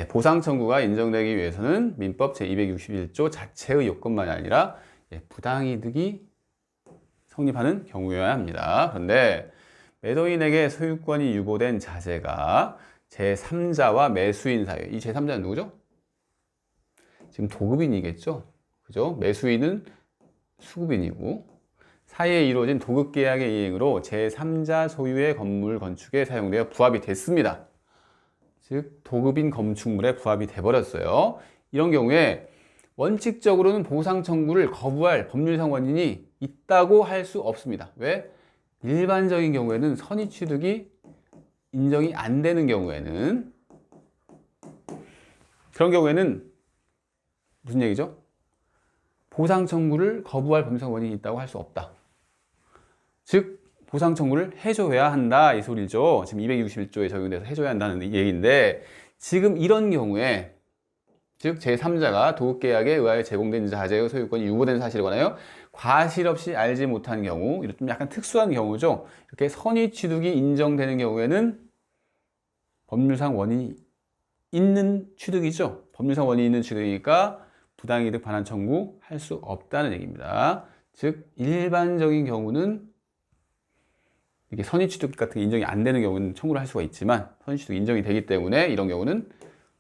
보상 청구가 인정되기 위해서는 민법 제261조 자체의 요건만이 아니라 부당이득이 성립하는 경우여야 합니다. 그런데 매도인에게 소유권이 유보된 자재가 제3자와 매수인 사이, 이 제3자는 누구죠? 지금 도급인이겠죠? 그죠? 매수인은 수급인이고 사이에 이루어진 도급계약의 이행으로 제3자 소유의 건물 건축에 사용되어 부합이 됐습니다. 즉 도급인 건축물에 부합이 돼버렸어요. 이런 경우에 원칙적으로는 보상 청구를 거부할 법률상 원인이 있다고 할 수 없습니다. 왜? 일반적인 경우에는 선의취득이 인정이 안 되는 경우에는, 그런 경우에는 무슨 얘기죠? 보상 청구를 거부할 법률상 원인이 있다고 할 수 없다. 즉 보상 청구를 해줘야 한다 이 소리죠. 지금 261조에 적용돼서 해줘야 한다는 얘기인데, 지금 이런 경우에 즉 제3자가 도급계약에 의하여 제공된 자재의 소유권이 유보된 사실에 관하여 과실 없이 알지 못한 경우, 이런 좀 약간 특수한 경우죠. 이렇게 선의취득이 인정되는 경우에는 법률상 원인이 있는 취득이죠. 법률상 원인이 있는 취득이니까 부당이득 반환 청구할 수 없다는 얘기입니다. 즉 일반적인 경우는 이게 선의취득 같은 게 인정이 안 되는 경우는 청구를 할 수가 있지만 선의취득 인정이 되기 때문에 이런 경우는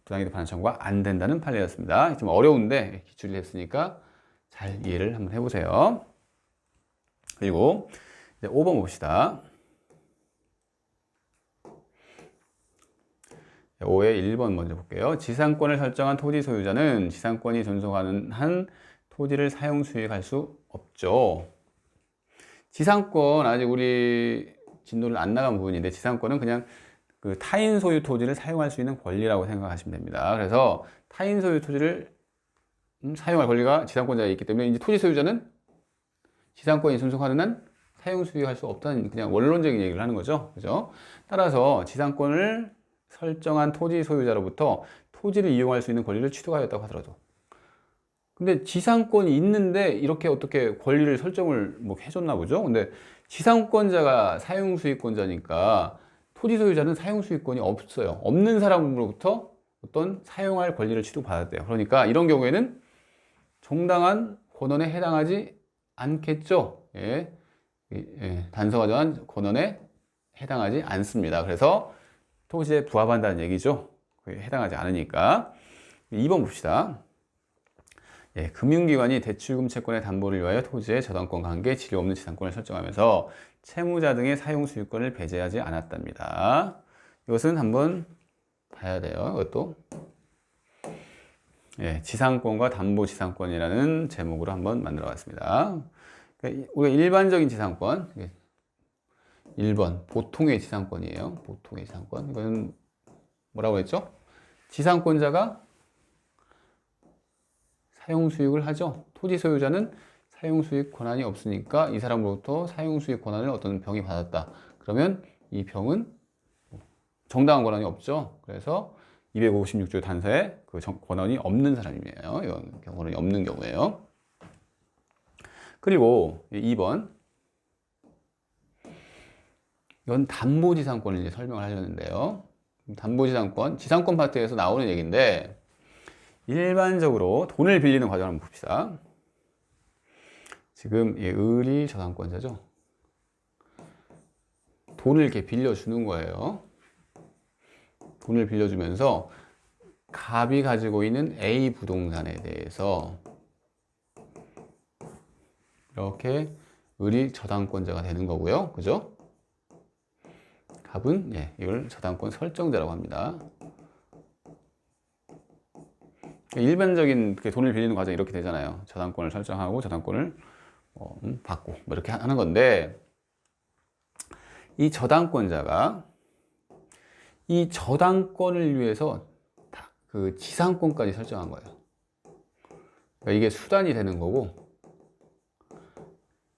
부당이득 반환 청구가 안 된다는 판례였습니다. 좀 어려운데 기출이 됐으니까 잘 이해를 한번 해보세요. 그리고 이제 5번 봅시다. 5의 1번 먼저 볼게요. 지상권을 설정한 토지 소유자는 지상권이 존속하는 한 토지를 사용 수익할 수 없죠. 지상권, 아직 우리 진도를 안 나간 부분인데 지상권은 그냥 그 타인 소유 토지를 사용할 수 있는 권리라고 생각하시면 됩니다. 그래서 타인 소유 토지를 사용할 권리가 지상권자에 있기 때문에 이제 토지 소유자는 지상권이 존속하는 한 사용 수익할 수 없다는 그냥 원론적인 얘기를 하는 거죠. 그죠? 따라서 지상권을 설정한 토지 소유자로부터 토지를 이용할 수 있는 권리를 취득하였다고 하더라도. 근데 지상권이 있는데 이렇게 어떻게 권리를 설정을 뭐 해줬나 보죠. 근데 지상권자가 사용수익권자니까 토지 소유자는 사용수익권이 없어요. 없는 사람으로부터 어떤 사용할 권리를 취득받았대요. 그러니까 이런 경우에는 정당한 권한에 해당하지 않겠죠. 예. 단서가 정한 권한에 해당하지 않습니다. 그래서 토지에 부합한다는 얘기죠. 해당하지 않으니까. 2번 봅시다. 예, 금융기관이 대출금 채권의 담보를 위하여 토지의 저당권 관계, 질이 없는 지상권을 설정하면서 채무자 등의 사용수익권을 배제하지 않았답니다. 이것은 한번 봐야 돼요. 이것도. 예, 지상권과 담보지상권이라는 제목으로 한번 만들어 봤습니다. 그러니까 우리가 일반적인 지상권, 1번 보통의 지상권이에요. 보통의 지상권. 이거는 뭐라고 했죠? 지상권자가 사용수익을 하죠. 토지 소유자는 사용수익 권한이 없으니까 이 사람으로부터 사용수익 권한을 어떤 병이 받았다. 그러면 이 병은 정당한 권한이 없죠. 그래서 256조 단서에 그 권한이 없는 사람이에요. 이건 권한이 없는 경우예요. 그리고 2번. 이건 담보지상권을 이제 설명을 하려는데요. 담보지상권, 지상권 파트에서 나오는 얘기인데, 일반적으로 돈을 빌리는 과정을 한번 봅시다. 지금 을이 저당권자죠. 돈을 이렇게 빌려주는 거예요. 돈을 빌려주면서 갑이 가지고 있는 A 부동산에 대해서 이렇게 을이 저당권자가 되는 거고요. 그죠? 갑은 이걸 저당권 설정자라고 합니다. 일반적인 돈을 빌리는 과정이 이렇게 되잖아요. 저당권을 설정하고 저당권을 받고 뭐 이렇게 하는 건데, 이 저당권자가 이 저당권을 위해서 그 지상권까지 설정한 거예요. 그러니까 이게 수단이 되는 거고,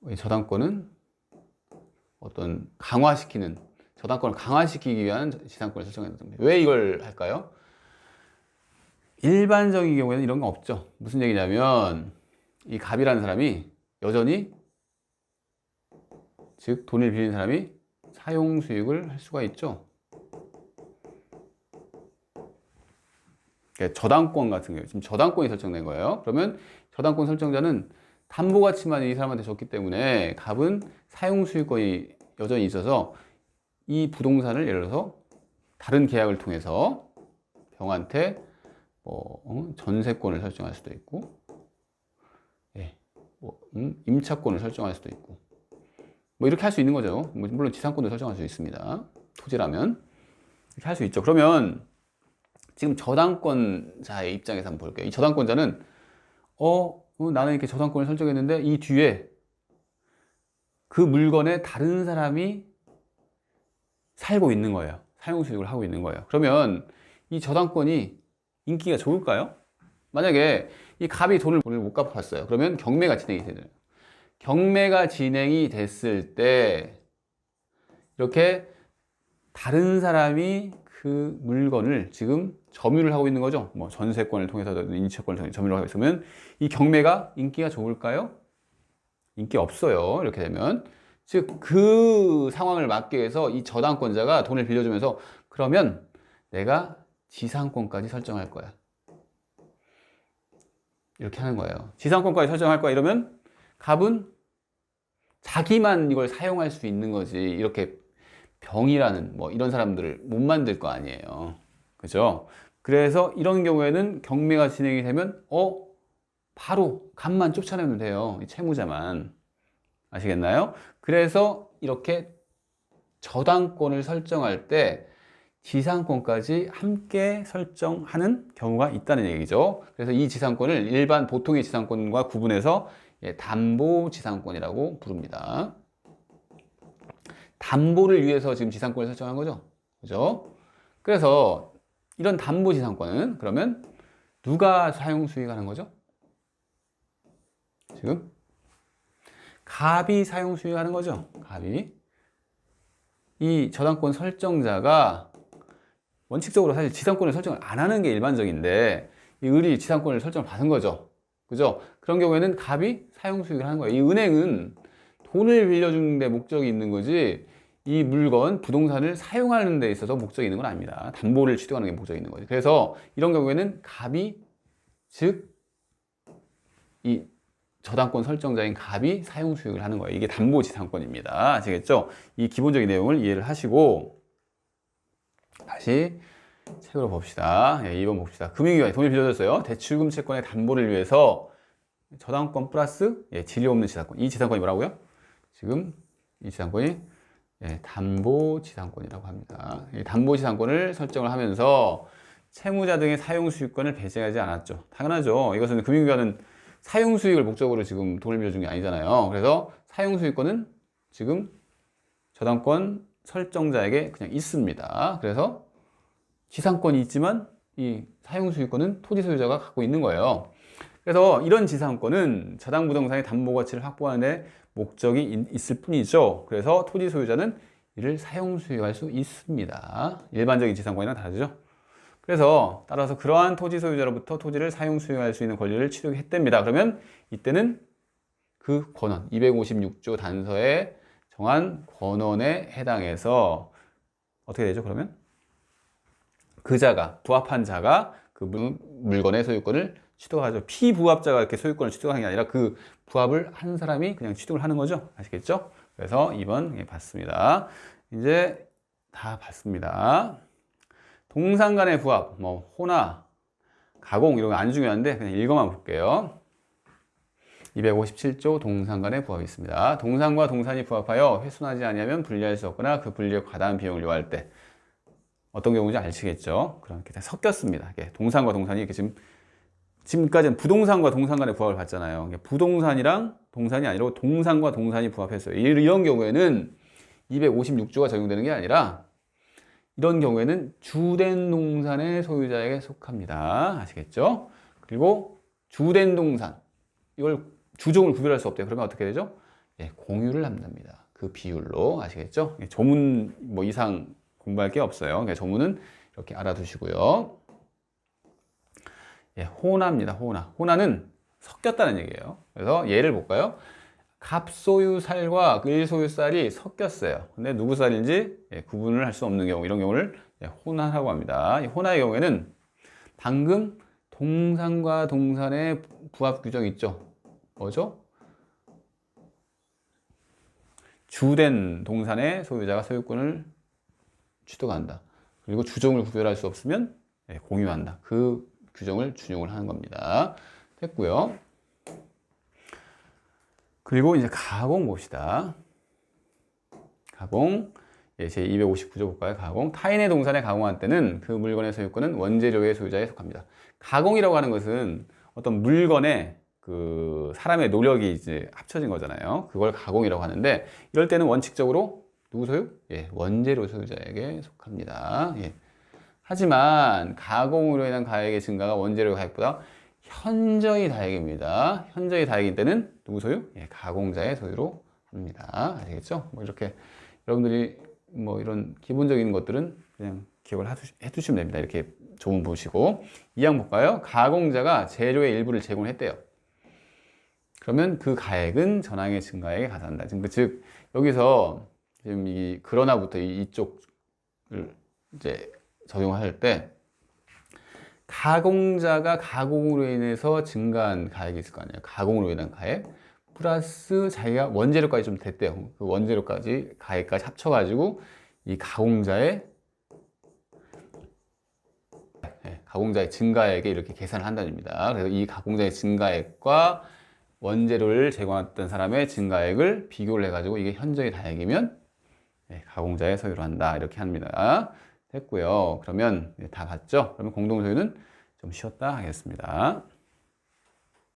이 저당권은 어떤 저당권을 강화시키기 위한 지상권을 설정했는 겁니다. 왜 이걸 할까요? 일반적인 경우에는 이런 거 없죠. 무슨 얘기냐면, 이 갑이라는 사람이 여전히, 즉 돈을 빌린 사람이 사용수익을 할 수가 있죠. 그러니까 저당권 같은 경우, 지금 저당권이 설정된 거예요. 그러면 저당권 설정자는 담보가치만 이 사람한테 줬기 때문에 갑은 사용수익권이 여전히 있어서 이 부동산을 예를 들어서 다른 계약을 통해서 병한테 전세권을 설정할 수도 있고, 임차권을 설정할 수도 있고, 뭐 이렇게 할 수 있는 거죠. 물론 지상권도 설정할 수 있습니다. 토지라면 이렇게 할 수 있죠. 그러면 지금 저당권자의 입장에서 한번 볼게요. 이 저당권자는 나는 이렇게 저당권을 설정했는데 이 뒤에 그 물건에 다른 사람이 살고 있는 거예요. 사용수익을 하고 있는 거예요. 그러면 이 저당권이 인기가 좋을까요? 만약에 이 갑이 돈을 못 갚았어요. 그러면 경매가 진행이 되잖아요. 경매가 진행이 됐을 때 이렇게 다른 사람이 그 물건을 지금 점유를 하고 있는 거죠. 뭐 전세권을 통해서든 임차권을 통해서 점유를 하고 있으면 이 경매가 인기가 좋을까요? 인기 없어요. 이렇게 되면. 즉 그 상황을 막기 위해서 이 저당권자가 돈을 빌려주면서 그러면 내가 지상권까지 설정할 거야. 이렇게 하는 거예요. 지상권까지 설정할 거야. 이러면 갑은 자기만 이걸 사용할 수 있는 거지. 이렇게 병이라는 뭐 이런 사람들을 못 만들 거 아니에요. 그죠? 그래서 이런 경우에는 경매가 진행이 되면 바로 갑만 쫓아내면 돼요. 이 채무자만. 아시겠나요? 그래서 이렇게 저당권을 설정할 때 지상권까지 함께 설정하는 경우가 있다는 얘기죠. 그래서 이 지상권을 일반 보통의 지상권과 구분해서 담보지상권이라고 부릅니다. 담보를 위해서 지금 지상권을 설정한 거죠. 그죠? 그래서 이런 담보지상권은 그러면 누가 사용수익하는 거죠? 지금 갑이 사용수익하는 거죠. 갑이. 이 저당권 설정자가 원칙적으로 사실 지상권을 설정을 안 하는 게 일반적인데 이 을이 지상권을 설정을 받은 거죠. 그죠? 그런 경우에는 갑이 사용 수익을 하는 거예요. 이 은행은 돈을 빌려주는 데 목적이 있는 거지 이 물건, 부동산을 사용하는 데 있어서 목적이 있는 건 아닙니다. 담보를 취득하는 게 목적이 있는 거죠. 그래서 이런 경우에는 갑이, 즉 이 저당권 설정자인 갑이 사용 수익을 하는 거예요. 이게 담보지상권입니다. 아시겠죠? 이 기본적인 내용을 이해를 하시고 다시 책으로 봅시다. 예, 2번 봅시다. 금융기관이 돈을 빌려줬어요. 대출금 채권의 담보를 위해서 저당권 플러스 질리 없는 지상권. 이 지상권이 뭐라고요? 지금 이 지상권이 담보지상권이라고 합니다. 이 담보지상권을 설정을 하면서 채무자 등의 사용수익권을 배제하지 않았죠. 당연하죠. 이것은 금융기관은 사용수익을 목적으로 지금 돈을 빌려준 게 아니잖아요. 그래서 사용수익권은 지금 저당권 설정자에게 그냥 있습니다. 그래서 지상권이 있지만 이 사용수익권은 토지 소유자가 갖고 있는 거예요. 그래서 이런 지상권은 저당부동산의 담보가치를 확보하는 데 목적이 있을 뿐이죠. 그래서 토지 소유자는 이를 사용수익할 수 있습니다. 일반적인 지상권이랑 다르죠. 그래서 따라서 그러한 토지 소유자로부터 토지를 사용 수용할 수 있는 권리를 취득했답니다. 그러면 이때는 그 권원 256조 단서에 정한 권원에 해당해서 어떻게 되죠? 그러면 그 자가 부합한 자가 그 물건의 소유권을 취득하죠. 피부합자가 이렇게 소유권을 취득하는 게 아니라 그 부합을 한 사람이 그냥 취득을 하는 거죠. 아시겠죠? 그래서 2번 봤습니다. 이제 다 봤습니다. 동산 간의 부합, 뭐 호나, 가공 이런 거 안 중요한데 그냥 읽어만 볼게요. 257조 동산 간의 부합이 있습니다. 동산과 동산이 부합하여 훼손하지 아니하면 분리할 수 없거나 그 분리에 과다한 비용을 요할 때 어떤 경우인지 아시겠죠? 그렇게 섞였습니다. 동산과 동산이 이렇게 지금까지는 부동산과 동산 간의 부합을 봤잖아요. 부동산이랑 동산이 아니라 동산과 동산이 부합했어요. 이런 경우에는 256조가 적용되는 게 아니라 이런 경우에는 주된 동산의 소유자에게 속합니다. 아시겠죠? 그리고 주된 동산, 이걸 주종을 구별할 수 없대요. 그러면 어떻게 되죠? 공유를 한답니다. 그 비율로. 아시겠죠? 조문 뭐 이상 공부할 게 없어요. 그러니까 조문은 이렇게 알아두시고요. 호나입니다. 호나. 호나는 섞였다는 얘기예요. 그래서 예를 볼까요? 갑소유살과 을소유살이 섞였어요. 근데 누구 살인지 구분을 할 수 없는 경우, 이런 경우를 호나라고 합니다. 이 호나의 경우에는 방금 동산과 동산의 부합 규정이 있죠. 뭐죠? 주된 동산의 소유자가 소유권을 취득한다. 그리고 주종을 구별할 수 없으면 공유한다. 그 규정을 준용을 하는 겁니다. 됐고요. 그리고 이제 가공 봅시다. 가공. 제 259조 볼까요? 가공. 타인의 동산에 가공한 때는 그 물건의 소유권은 원재료의 소유자에 속합니다. 가공이라고 하는 것은 어떤 물건에 그 사람의 노력이 이제 합쳐진 거잖아요. 그걸 가공이라고 하는데 이럴 때는 원칙적으로 누구 소유? 원재료 소유자에게 속합니다. 하지만 가공으로 인한 가액의 증가가 원재료 가액보다 현저히 다액입니다. 현저히 다액일 때는 누구 소유? 가공자의 소유로 합니다. 아시겠죠? 뭐 이렇게 여러분들이 뭐 이런 기본적인 것들은 그냥 기억을 해두시면 됩니다. 이렇게 조문 보시고 2항 볼까요? 가공자가 재료의 일부를 제공했대요. 그러면 그 가액은 전항의 증가액에 가산한다. 즉 여기서 지금 이 그러나부터 이쪽을 이제 적용할 때 가공자가 가공으로 인해서 증가한 가액이 있을 거 아니에요. 가공으로 인한 가액 플러스 자기가 원재료까지 좀 됐대요. 그 원재료까지 가액까지 합쳐가지고 이 가공자의 증가액에 이렇게 계산을 한다는 겁니다. 그래서 이 가공자의 증가액과 원재료를 제공했던 사람의 증가액을 비교를 해가지고 이게 현저히 다액이면 가공자의 소유로 한다. 이렇게 합니다. 됐고요. 그러면 다 봤죠? 그러면 공동소유는 좀 쉬었다 하겠습니다.